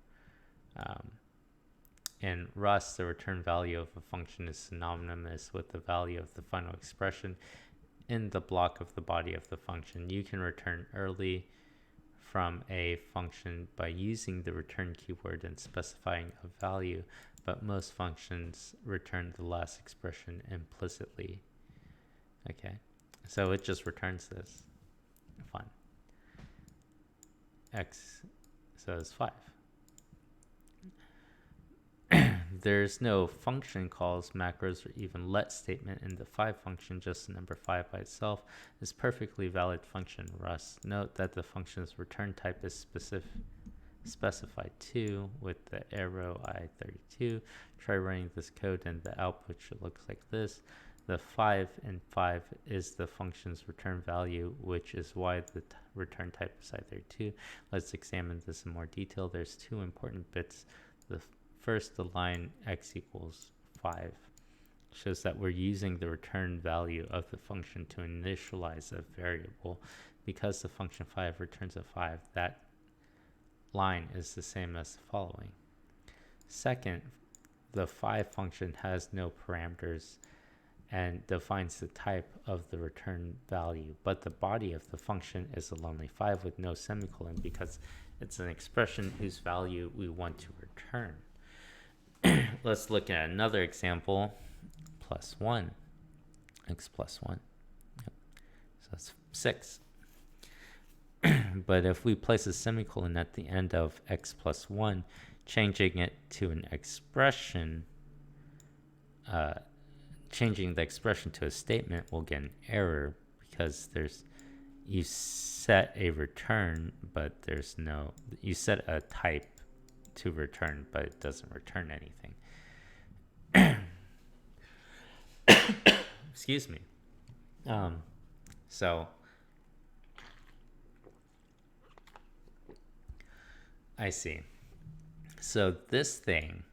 In Rust, the return value of a function is synonymous with the value of the final expression in the block of the body of the function. You can return early from a function by using the return keyword and specifying a value, but most functions return the last expression implicitly. Okay, so it just returns this. Fun. X, so it's 5. There's no function calls, macros, or even let statement in the 5 function. Just the number 5 by itself is perfectly valid function in Rust. Note that the function's return type is specified too with the arrow I32. Try running this code and the output should look like this. The 5 in 5 is the function's return value, which is why the return type is I32. Let's examine this in more detail. There's 2 important bits. First, the line x equals 5 shows that we're using the return value of the function to initialize a variable. Because the function 5 returns a 5, that line is the same as the following. Second, the 5 function has no parameters and defines the type of the return value, but the body of the function is a lonely 5 with no semicolon because it's an expression whose value we want to return. Let's look at another example. Plus 1. X plus 1. Yep. So that's 6. But if we place a semicolon at the end of x plus 1, changing it to an expression, changing the expression to a statement will get an error because you set a return, but you set a type to return, but it doesn't return anything. Excuse me. So I see. So this thing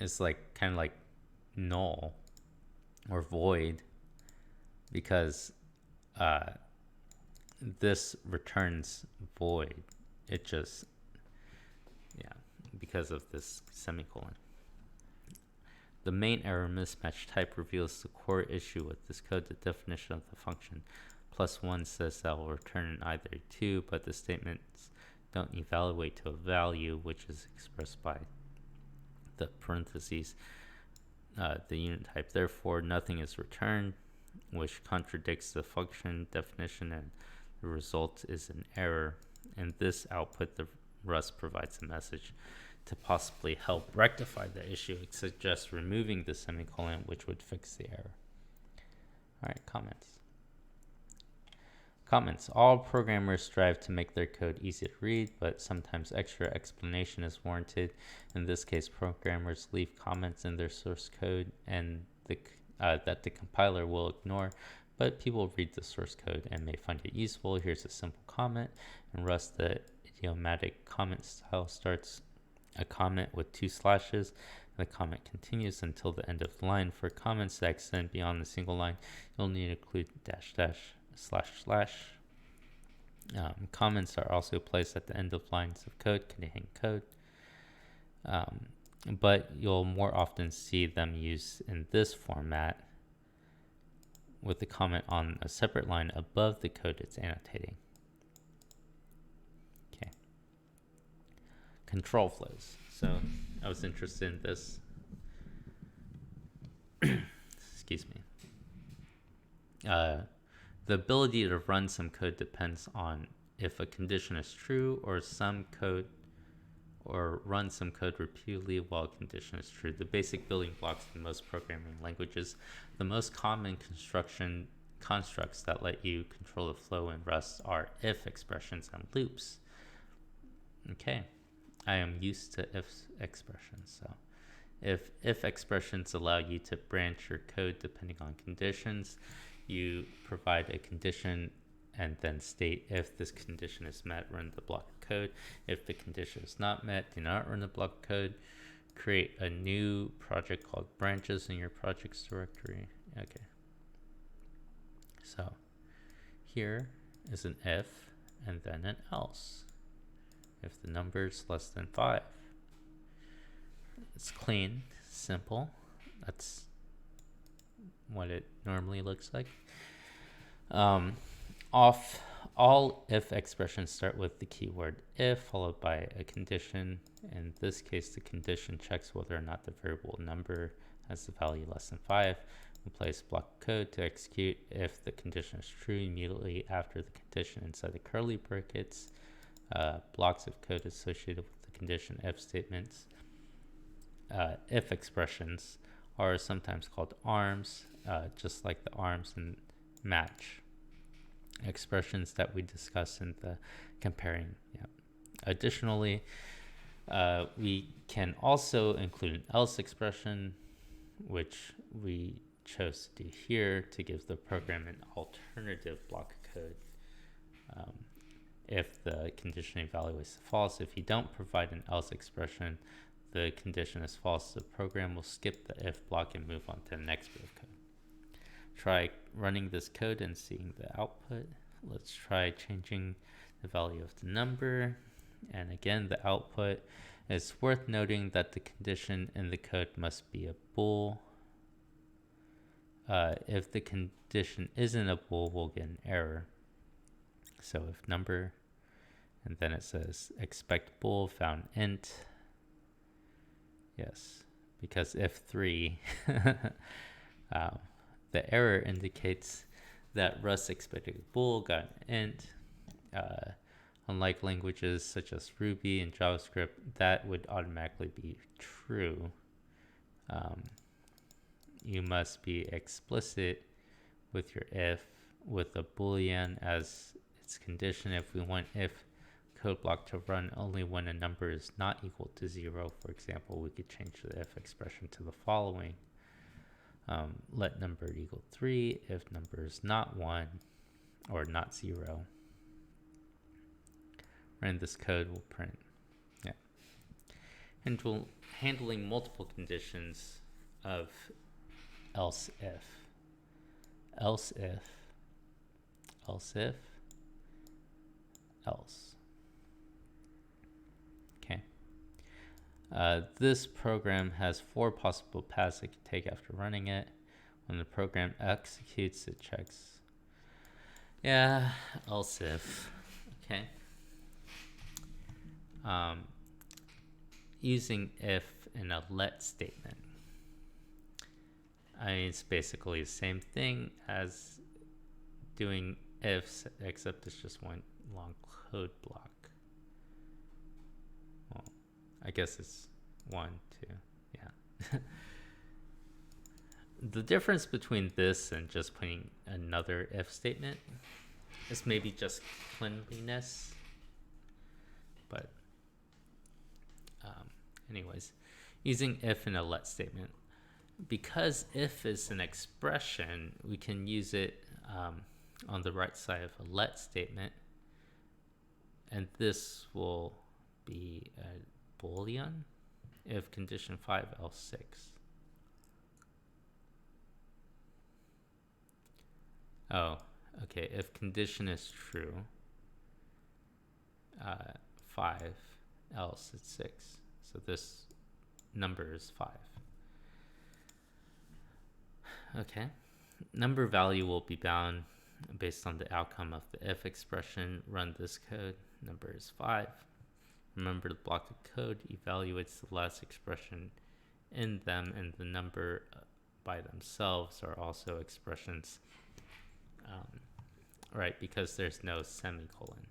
is kind of like null or void because this returns void. It just, because of this semicolon. The main error mismatch type reveals the core issue with this code. The definition of the function plus 1 says that will return either 2, but the statements don't evaluate to a value, which is expressed by the parentheses, the unit type. Therefore, nothing is returned, which contradicts the function definition, and the result is an error. In this output, the Rust provides a message to possibly help rectify the issue. It suggests removing the semicolon, which would fix the error. All right, comments. Comments. All programmers strive to make their code easy to read, but sometimes extra explanation is warranted. In this case, programmers leave comments in their source code and that the compiler will ignore, but people read the source code and may find it useful. Here's a simple comment. In Rust, the idiomatic comment style starts a comment with 2 slashes. The comment continues until the end of the line. For comments that extend beyond the single line, you'll need to include dash dash //. Comments are also placed at the end of lines of code containing code, but you'll more often see them used in this format with the comment on a separate line above the code it's annotating. Okay. Control flows. So I was interested in this. Excuse me. The ability to run some code depends on if a condition is true or run some code repeatedly while a condition is true. The basic building blocks in most programming languages. The most common constructs that let you control the flow in Rust are if expressions and loops. Okay, I am used to if expressions. So if expressions allow you to branch your code depending on conditions, you provide a condition and then state if this condition is met, run the block of code. If the condition is not met, do not run the block of code. Create a new project called branches in your projects directory. Okay. So here is an if and then an else. If the number is less than 5. It's clean, simple. That's what it normally looks like. All if expressions start with the keyword if followed by a condition. In this case, the condition checks whether or not the variable number has the value less than 5. We place block of code to execute if the condition is true immediately after the condition inside the curly brackets. Blocks of code associated with the condition if statements. If expressions are sometimes called arms, just like the arms in match expressions that we discussed in the comparing. Additionally, we can also include an else expression, which we chose to do here to give the program an alternative block of code. If the condition evaluates false, if you don't provide an else expression, the condition is false, the program will skip the if block and move on to the next bit of code. Try running this code and seeing the output. Let's try changing the value of the number. And again, the output is worth noting that the condition in the code must be a bool. If the condition isn't a bool, we'll get an error. So if number, and then it says expect bool found int. Yes, because if 3, the error indicates that Rust expected bool got int. Unlike languages such as Ruby and JavaScript, that would automatically be true. You must be explicit with your if with a boolean as its condition. If we want if code block to run only when a number is not equal to 0, for example, we could change the if expression to the following. Let number equal 3 if number is not 1 or not 0. And this code will print. Yeah. Handling multiple conditions of else if. Else if. Else if. Else. Okay. This program has 4 possible paths it can take after running it. When the program executes, it checks. Yeah, else if. Okay. Using if in a let statement. It's basically the same thing as doing ifs, except it's just one long code block. Well, I guess it's 1, 2, yeah. The difference between this and just putting another if statement is maybe just cleanliness. But anyways, using if in a let statement. Because if is an expression, we can use it on the right side of a let statement. And this will be a boolean if condition 5 else 6. Oh, okay. If condition is true, 5 else it's 6. So this number is 5. Okay. Number value will be bound based on the outcome of the if expression. Run this code. Number is 5. Remember, the block of code evaluates the last expression in them, and the number by themselves are also expressions, right? Because there's no semicolon.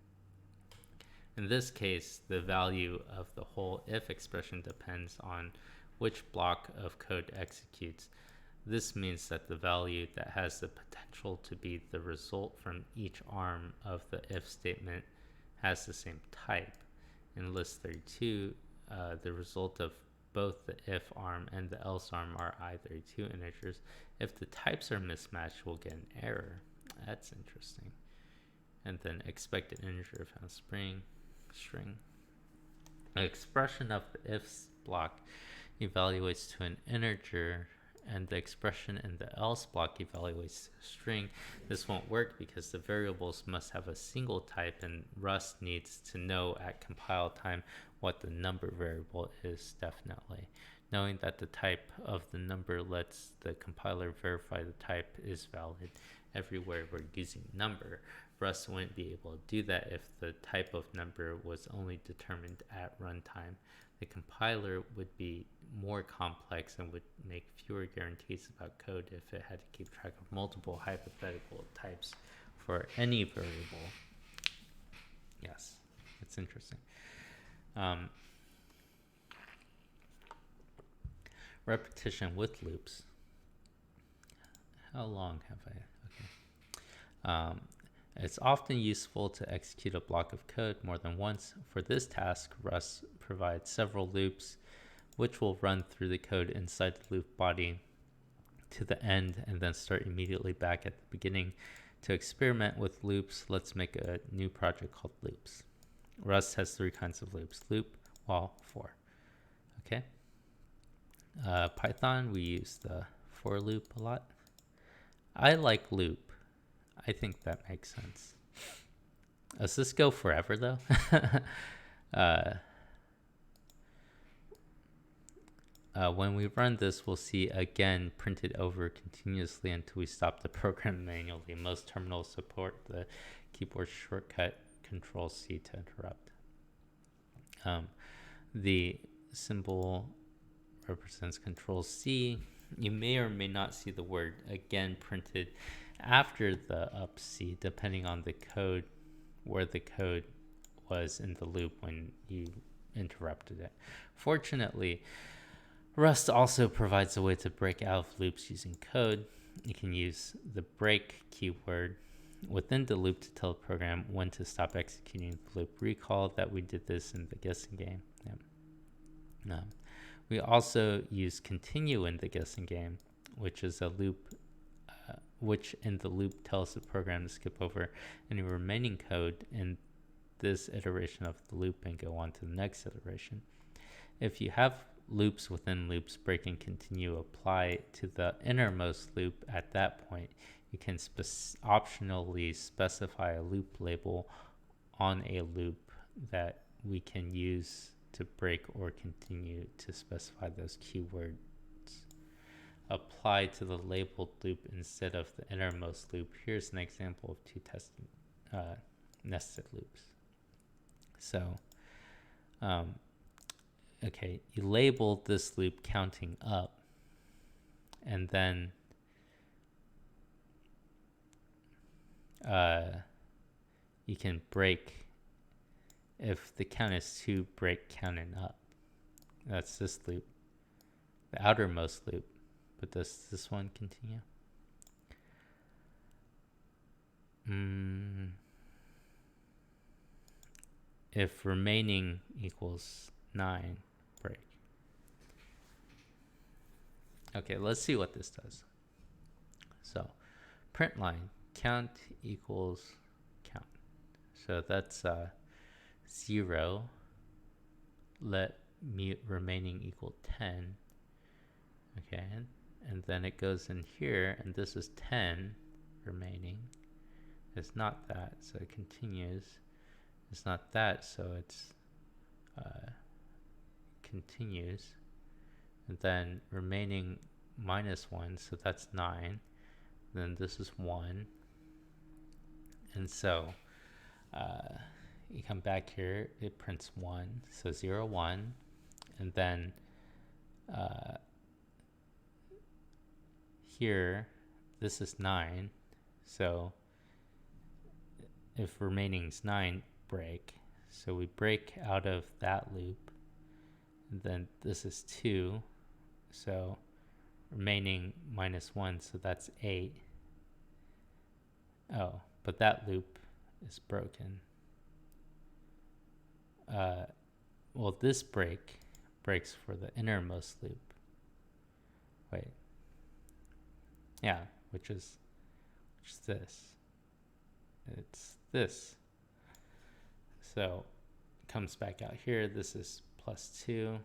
In this case, the value of the whole if expression depends on which block of code executes. This means that the value that has the potential to be the result from each arm of the if statement has the same type. In list 32, the result of both the if arm and the else arm are either 2 integers. If the types are mismatched, we'll get an error. That's interesting. And then expected integer found string. The expression of the if block evaluates to an integer, and the expression in the else block evaluates to a string. This won't work because the variables must have a single type, and Rust needs to know at compile time what the number variable is, definitely. Knowing that the type of the number lets the compiler verify the type is valid everywhere we're using number. Rust wouldn't be able to do that if the type of number was only determined at runtime. The compiler would be more complex and would make fewer guarantees about code if it had to keep track of multiple hypothetical types for any variable. Yes, it's interesting. Repetition with loops. How long have I? Okay. It's often useful to execute a block of code more than once. For this task, Rust provides several loops, which will run through the code inside the loop body to the end and then start immediately back at the beginning. To experiment with loops, let's make a new project called loops. Rust has 3 kinds of loops: loop, while, for. Okay. Python, we use the for loop a lot. I like loop. I think that makes sense. Does this go forever though? When we run this, we'll see again printed over continuously until we stop the program manually. Most terminals support the keyboard shortcut Control-C to interrupt. The symbol represents Control C. You may or may not see the word again printed after the up C, depending on the code, where the code was in the loop when you interrupted it. Fortunately, Rust also provides a way to break out of loops using code. You can use the break keyword within the loop to tell the program when to stop executing the loop. Recall that we did this in the guessing game. Yep. We also use continue in the guessing game, which is a loop, which in the loop tells the program to skip over any remaining code in this iteration of the loop and go on to the next iteration. If you have loops within loops, break and continue apply to the innermost loop at that point. You can optionally specify a loop label on a loop that we can use to break or continue to specify those keywords. Apply to the labeled loop instead of the innermost loop. Here's an example of two nested loops. So, okay, you label this loop counting up, and then you can break. If the count is 2, break counting up. That's this loop, the outermost loop. But does this one continue? If remaining equals 9, break. Okay, let's see what this does. So print line count equals count. So that's 0. Let mute remaining equal 10. Okay, and then it goes in here, and this is 10 remaining. It's not that, so it continues. It's not that, so it's continues. And then remaining minus 1, so that's 9. Then this is 1. And so you come back here, it prints 1, so 0, 1. And then here, this is 9. So if remaining is 9, break. So we break out of that loop. And then this is 2. So remaining minus 1, so that's 8. Oh, but that loop is broken. Well, this breaks for the innermost loop. Wait. Yeah, which is this. It's this. So it comes back out here. This is plus 2.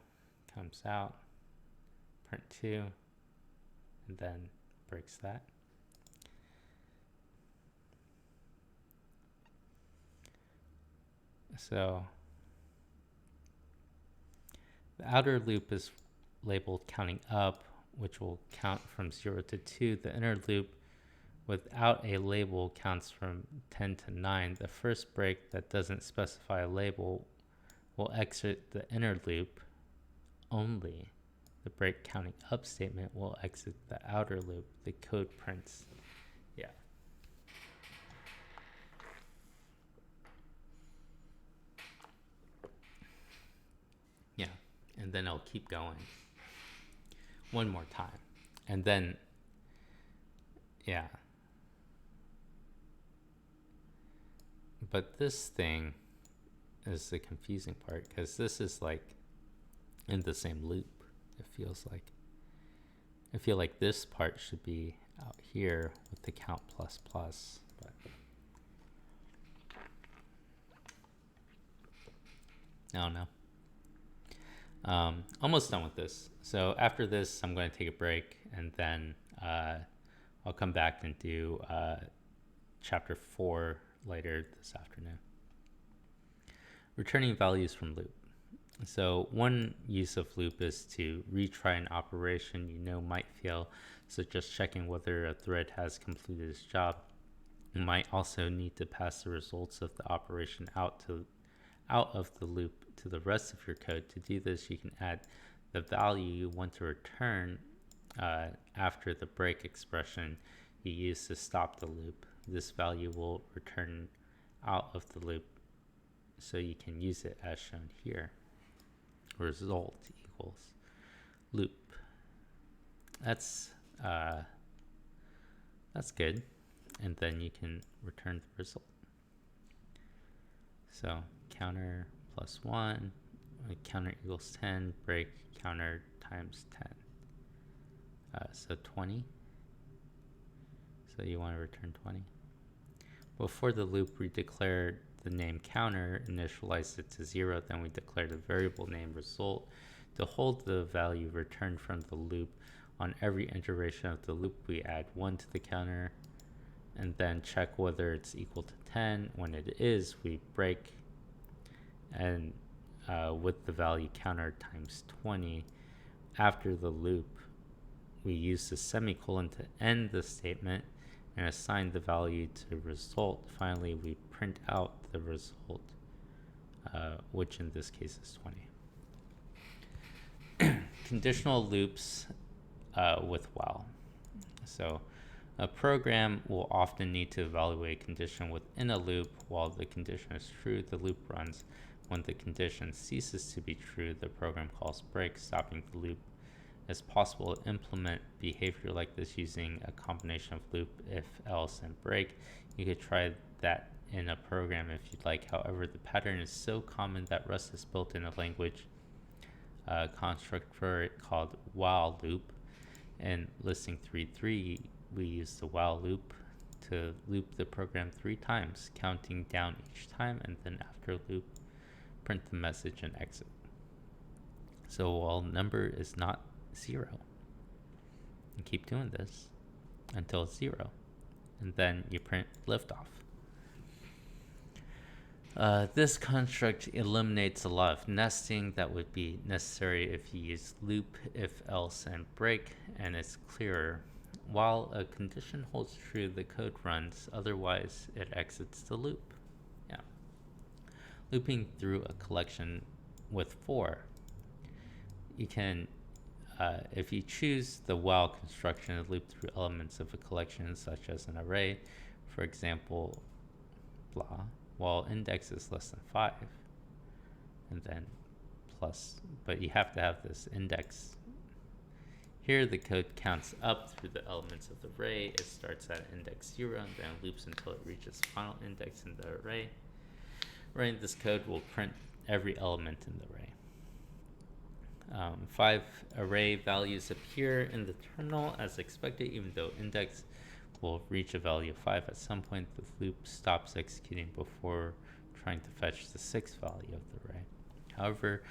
Comes out. Print 2. And then breaks that. So the outer loop is labeled counting up, which will count from 0 to 2. The inner loop without a label counts from 10 to 9. The first break that doesn't specify a label will exit the inner loop only. The break counting up statement will exit the outer loop. The code prints. Yeah. Yeah. And then I'll keep going one more time. And then, yeah. But this thing is the confusing part, because this is like in the same loop, it feels like. I feel like this part should be out here with the count plus plus, but I don't know. Almost done with this. So after this, I'm going to take a break, and then I'll come back and do chapter 4 later this afternoon. Returning values from loop. So one use of loop is to retry an operation you know might fail, such as checking whether a thread has completed its job. You might also need to pass the results of the operation out of the loop to the rest of your code. To do this, you can add the value you want to return after the break expression you use to stop the loop. This value will return out of the loop, so you can use it as shown here. Result equals loop. That's good. And then you can return the result. So counter plus 1, counter equals 10, break counter times 10. So 20. So you want to return 20. Before the loop, we declare the name counter, initialize it to 0, then we declare the variable name result to hold the value returned from the loop. On every iteration of the loop, we add 1 to the counter and then check whether it's equal to 10. When it is, we break, and with the value counter times 20. After the loop, we use the semicolon to end the statement and assign the value to result. Finally, we print out the result, which in this case is 20. Conditional loops with while. So a program will often need to evaluate a condition within a loop. While the condition is true, the loop runs. When the condition ceases to be true, the program calls break, stopping the loop. It's possible to implement behavior like this using a combination of loop, if, else, and break. You could try that in a program if you'd like. However, the pattern is so common that Rust has built in a language construct for it called while loop. In listing 3.3, we use the while loop to loop the program 3 times, counting down each time, and then after loop, print the message and exit. So while number is not 0, and keep doing this until it's 0, and then you print liftoff. This construct eliminates a lot of nesting that would be necessary if you use loop, if, else, and break, and it's clearer. While a condition holds true, the code runs, otherwise it exits the loop. Yeah. Looping through a collection with for. You can, if you choose the while construction, loop through elements of a collection such as an array, for example, blah, while index is less than 5, and then plus, but you have to have this index. Here the code counts up through the elements of the array. It starts at index 0 and then loops until it reaches final index in the array. Running this code will print every element in the array. 5 array values appear in the terminal as expected, even though index will reach a value of 5 at some point. The loop stops executing before trying to fetch the 6th value of the array. However,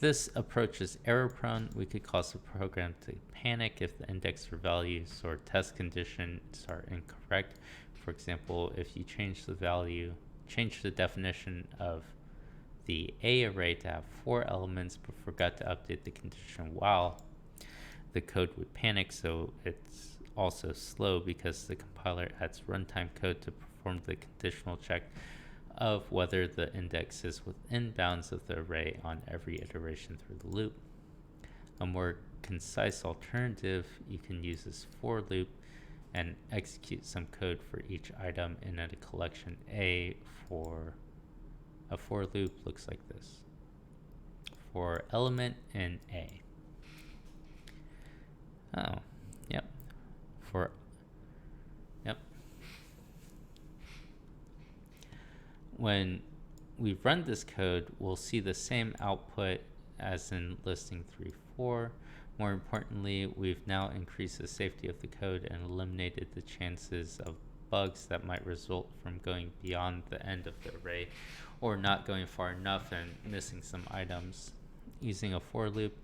this approach is error prone. We could cause the program to panic if the index or values or test conditions are incorrect. For example, if you change the definition of the A array to have 4 elements but forgot to update the condition while, the code would panic. So it's also slow because the compiler adds runtime code to perform the conditional check of whether the index is within bounds of the array on every iteration through the loop. A more concise alternative, you can use this for loop and execute some code for each item in a collection A. For a for loop looks like this. For element in A. Oh, yep. When we run this code, we'll see the same output as in listing 3.4. More importantly, we've now increased the safety of the code and eliminated the chances of bugs that might result from going beyond the end of the array or not going far enough and missing some items. Using a for loop,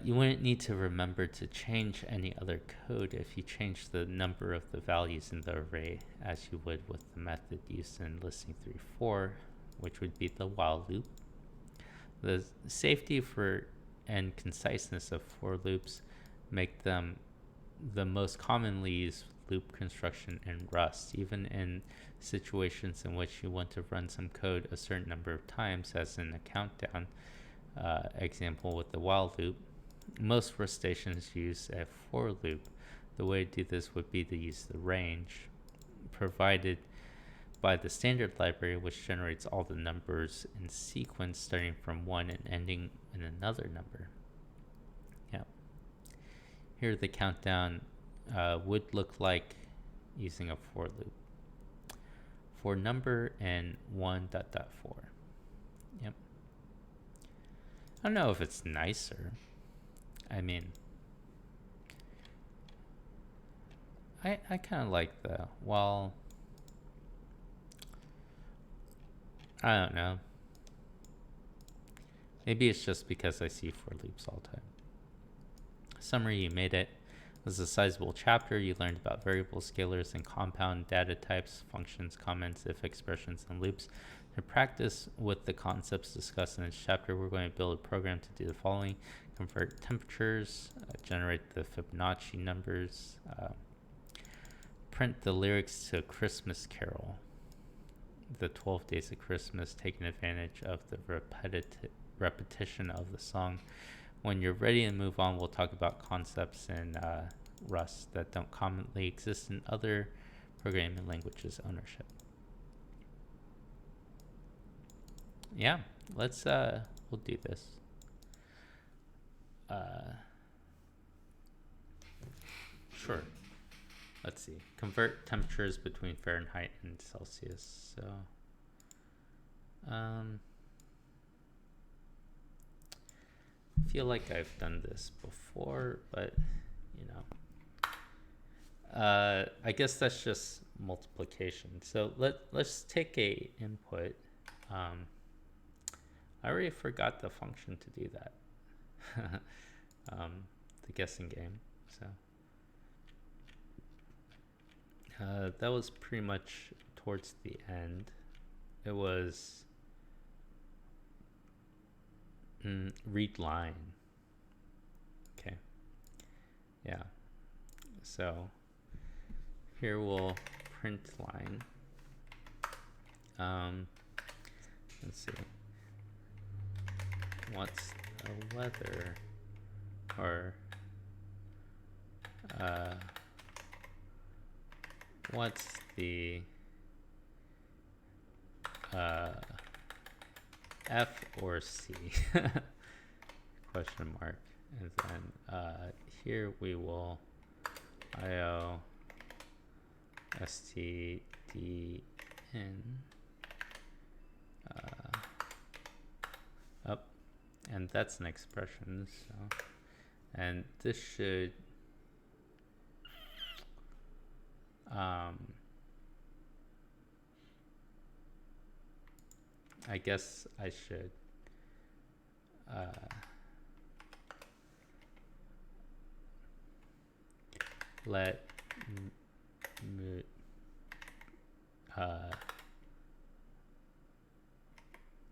you wouldn't need to remember to change any other code if you change the number of the values in the array as you would with the method used in listing 3.4, which would be the while loop. The safety and conciseness of for loops make them the most commonly used loop construction in Rust, even in situations in which you want to run some code a certain number of times, as in a countdown. example with the while loop. Most workstations use a for loop. The way to do this would be to use the range provided by the standard library, which generates all the numbers in sequence starting from 1 and ending in another number. Yeah. Here the countdown would look like using a for loop. For number and 1 dot dot 4. Yep. I don't know if it's nicer. I mean, I kind of like the, well, I don't know. Maybe it's just because I see for loops all the time. Summary, you made it. It was a sizable chapter. You learned about variable scalars and compound data types, functions, comments, if expressions, and loops. To practice with the concepts discussed in this chapter, we're going to build a program to do the following: convert temperatures, generate the Fibonacci numbers, print the lyrics to a Christmas Carol, the 12 Days of Christmas, taking advantage of the repetition of the song. When you're ready to move on, we'll talk about concepts in Rust that don't commonly exist in other programming languages ownership. Yeah, let's we'll do this. Sure. Let's see. Convert temperatures between Fahrenheit and Celsius. So, I feel like I've done this before, but you know, I guess that's just multiplication. So let's take a input. I already forgot the function to do that. The guessing game. So that was pretty much towards the end. It was read line. Okay. Yeah. So here we'll print line. Let's see. What's the weather? Or what's the F or C? Question mark. And then here we will IO STDN up, and that's an expression. So, and this should I guess I should let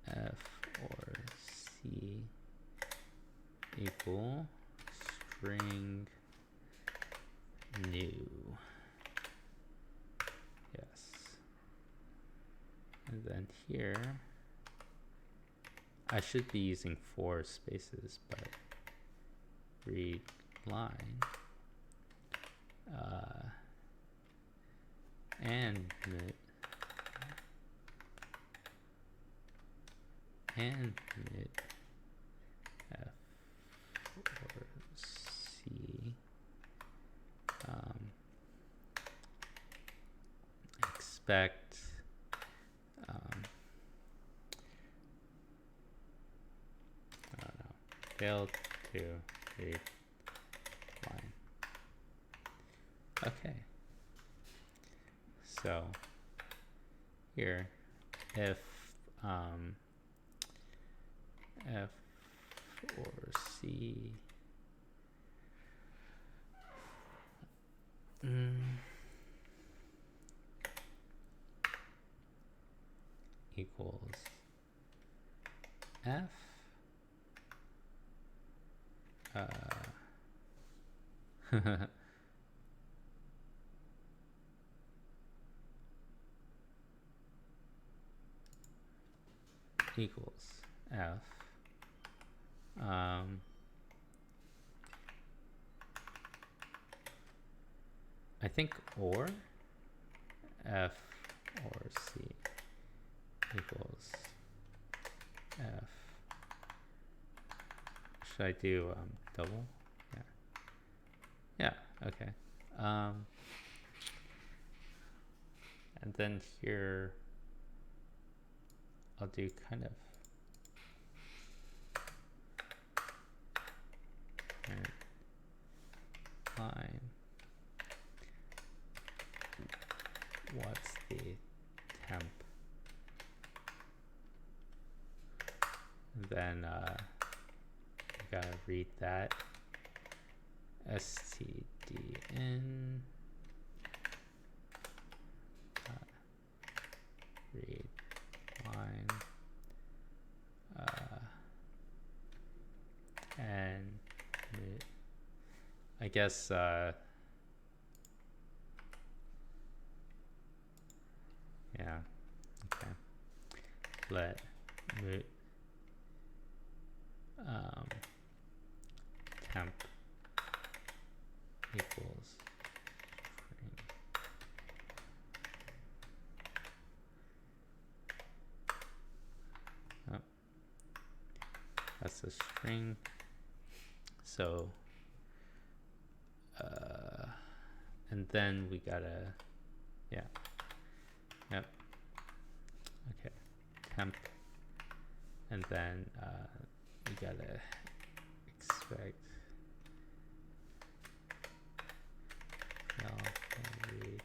F or C equal string new. Yes. And then here I should be using 4 spaces, but read line and F or C expect I don't know, failed to read line. Okay, so here if F or C equals F equals F I think or f or c equals f. Should I do double? Yeah. Yeah, okay. And then here I'll do kind of line. What's the temp? And then you gotta read that stdin read line and I guess yeah, okay. Let temp equals string. Oh, that's a string. So and then we gotta, yeah, yep, okay, temp, and then we gotta expect read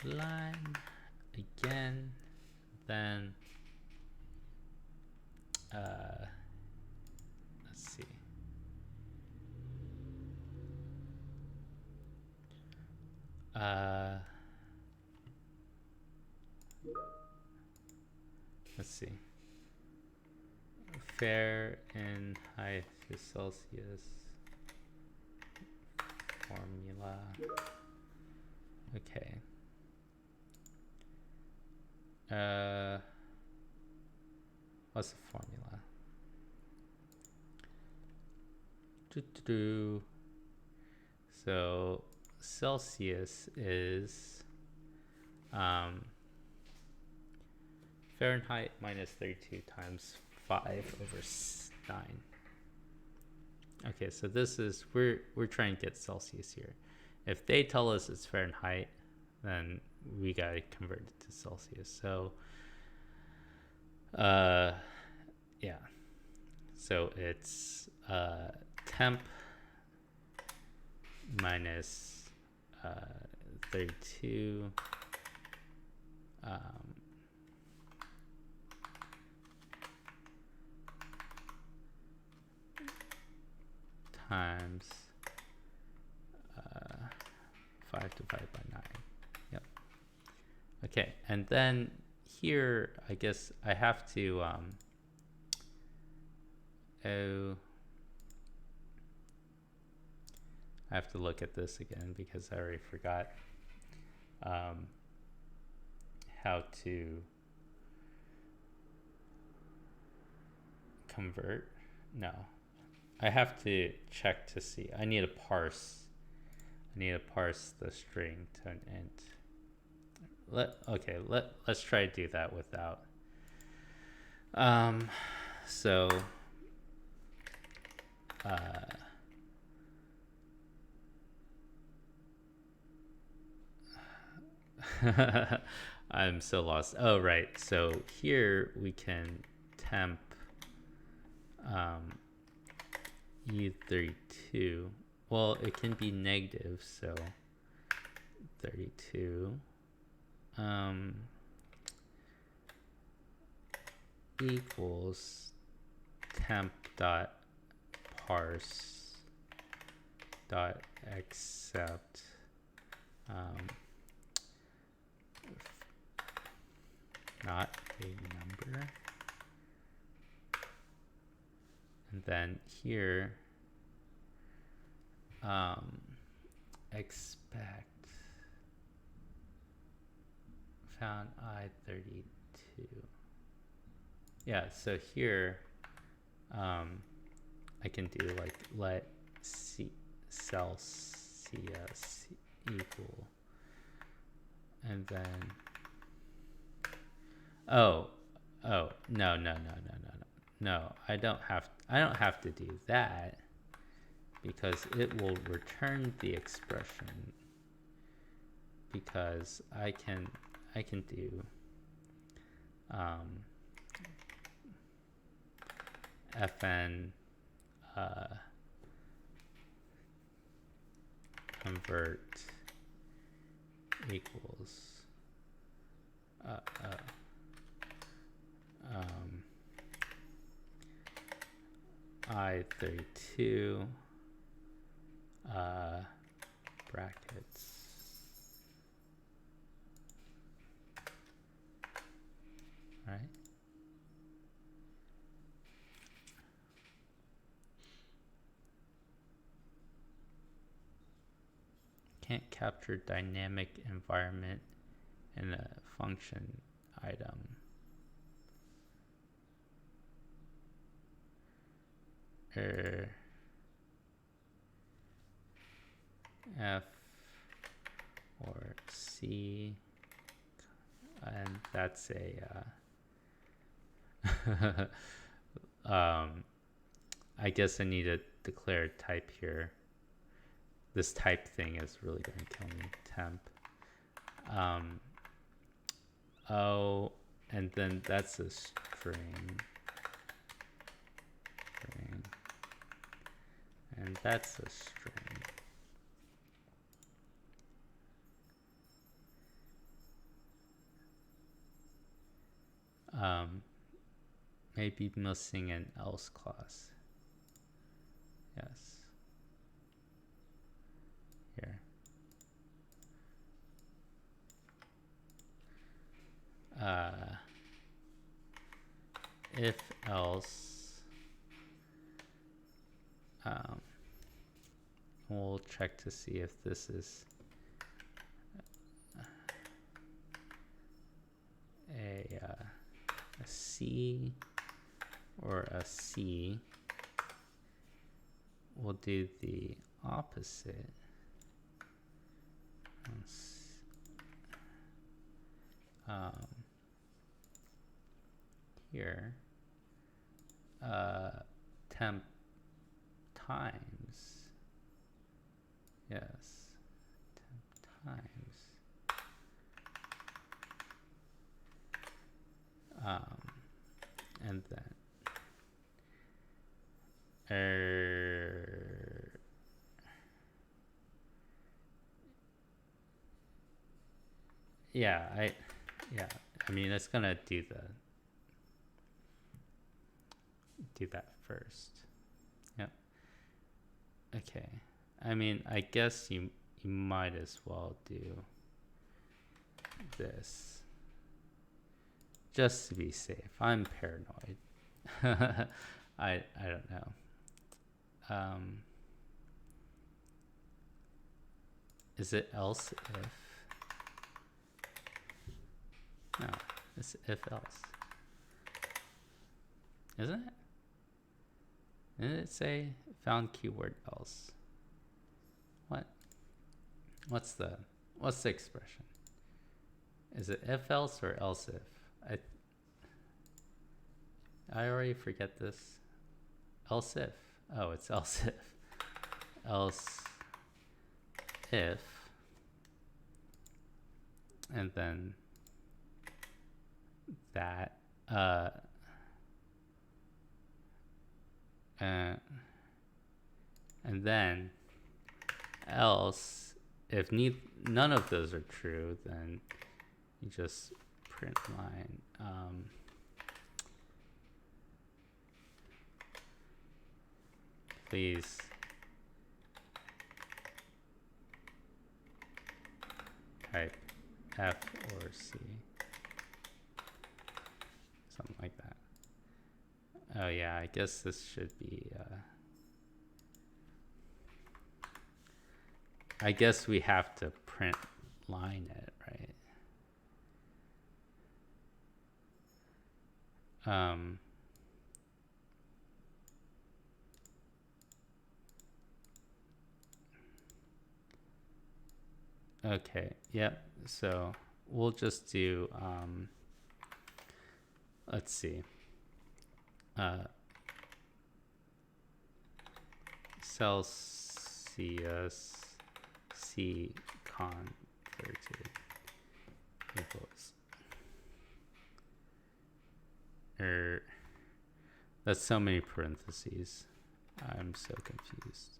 line again, then let's see. Let's see. Fahrenheit to Celsius formula. Okay. What's the formula? So Celsius is Fahrenheit minus 32 times 5 over 9. Okay, so this is, we're trying to get Celsius here. If they tell us it's Fahrenheit, then we gotta convert it to Celsius. So yeah, so it's temp minus 32 times 5 divided by 9. Yep. Okay, and then here I guess I have to I have to look at this again because I already forgot how to convert. No, I have to check to see. I need to parse the string to an int. Let's try to do that without. So I'm so lost. Oh, right. So here we can temp U32. Well, it can be negative, so 32 equals temp dot parse dot accept not a number, and then here expect found I32. Yeah, so here I can do like let c Celsius equal, and then oh no, I don't have to do that, because it will return the expression, because I can do fn convert equals I32 brackets, right? Can't capture dynamic environment in a function item. F or C, and that's a I guess I need to declare type here. This type thing is really going to kill me. Temp. Oh, and then that's a string. And that's a string. Maybe missing an else clause. Yes. Here. If else, we'll check to see if this is a C or a C. We'll do the opposite. Here, temp times, yes, temp times, and then I mean, it's gonna do that first. Yep. Okay. I mean, I guess you might as well do this, just to be safe. I'm paranoid. I don't know. Is it else if? No, it's if else. Isn't it? Didn't it say found keyword else? What? What's the expression? Is it if else or else if? I already forget this. Else if. Oh, it's else if. Else if. And then that and then else, if none of those are true, then you just print line please type F or C, something like that. Oh yeah, I guess this should be I guess we have to print line it, right? Okay, yep. So we'll just do, let's see. Celsius C converted equals. That's so many parentheses. I'm so confused.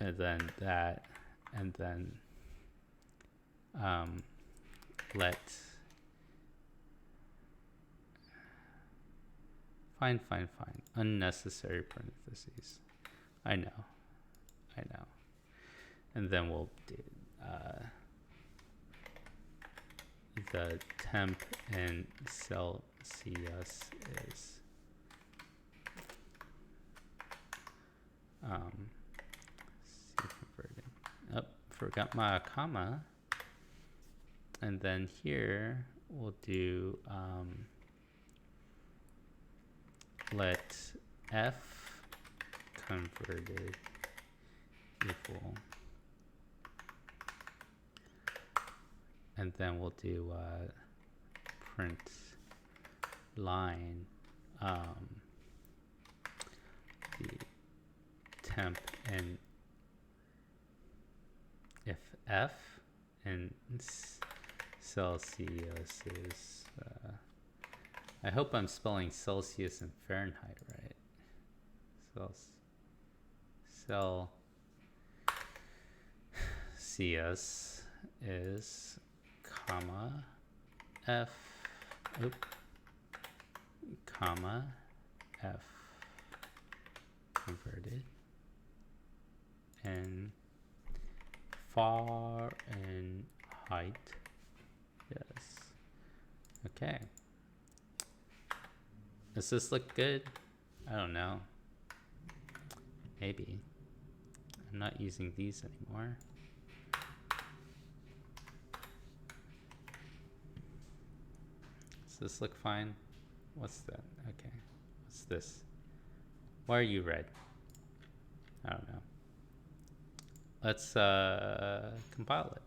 And then that, and then let fine. Unnecessary parentheses. I know. And then we'll do the temp in Celsius is C converting. Oh, forgot my comma. And then here we'll do let F converted equal, and then we'll do print line the temp and if F and Celsius is I hope I'm spelling Celsius and Fahrenheit right. Celsius is comma F comma F converted and far and height. Yes. Okay. Does this look good? I don't know. Maybe. I'm not using these anymore. Does this look fine? What's that? Okay. What's this? Why are you red? I don't know. Let's compile it.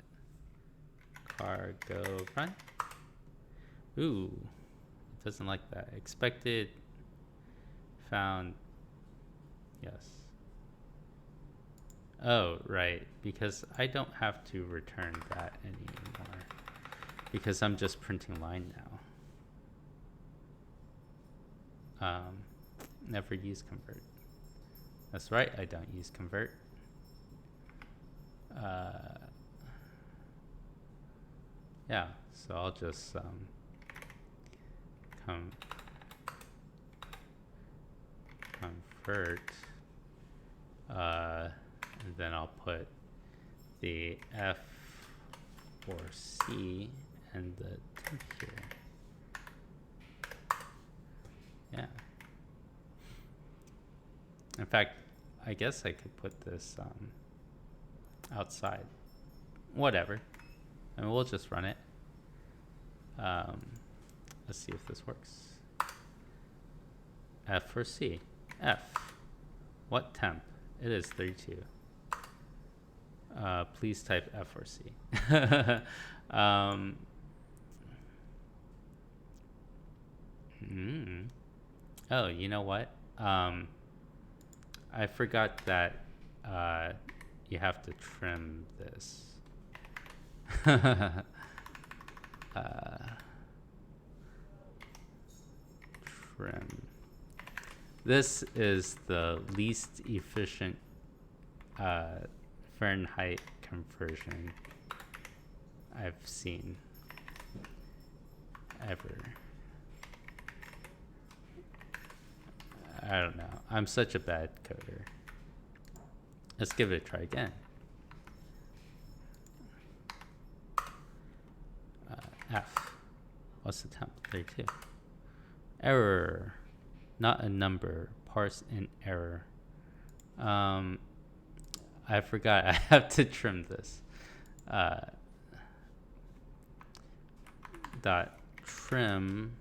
Cargo run. Ooh, it doesn't like that. Expected found. Yes. Oh, right. Because I don't have to return that anymore. Because I'm just printing line now. Never use convert. That's right, I don't use convert. Yeah, so I'll just convert, and then I'll put the F or C and the temp here. Yeah. In fact, I guess I could put this outside. Whatever. I mean, we'll just run it. Let's see if this works. F or C? F. What temp? It is 32. Please type F or C. Oh, you know what? I forgot that you have to trim this. Trim. This is the least efficient Fahrenheit conversion I've seen ever. I don't know. I'm such a bad coder. Let's give it a try again. F. What's the temp? 32. Error. Not a number. Parse in error. I forgot. I have to trim this. Dot trim.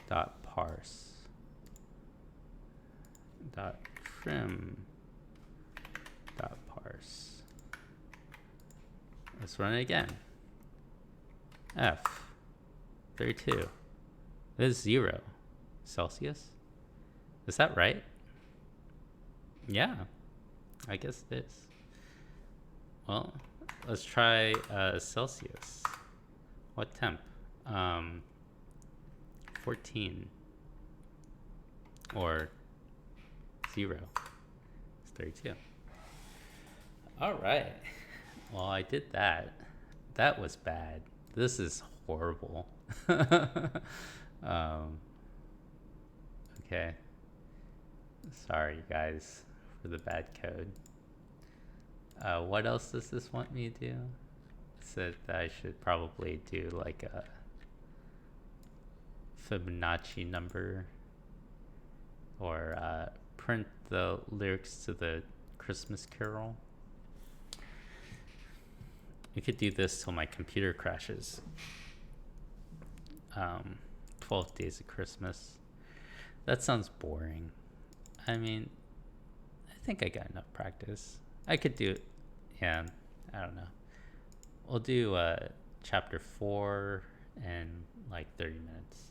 Dot parse. Dot trim. Dot parse. Let's run it again. F 32. This is 0 Celsius. Is that right? Yeah, I guess it is. Well, let's try Celsius. What temp? 14 or 0. It's 32. All right. Well, I did that. That was bad. This is horrible. Okay. Sorry, guys, for the bad code. What else does this want me to do? It said that I should probably do like a Fibonacci number, or print the lyrics to the Christmas Carol. We could do this till my computer crashes. 12 Days of Christmas. That sounds boring. I mean, I think I got enough practice. I could do it. Yeah, I don't know. We'll do chapter 4 in like 30 minutes.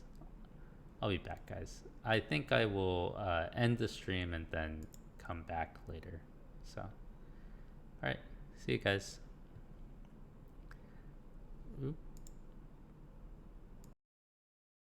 I'll be back, guys. I think I will end the stream and then come back later. So, all right. See you guys.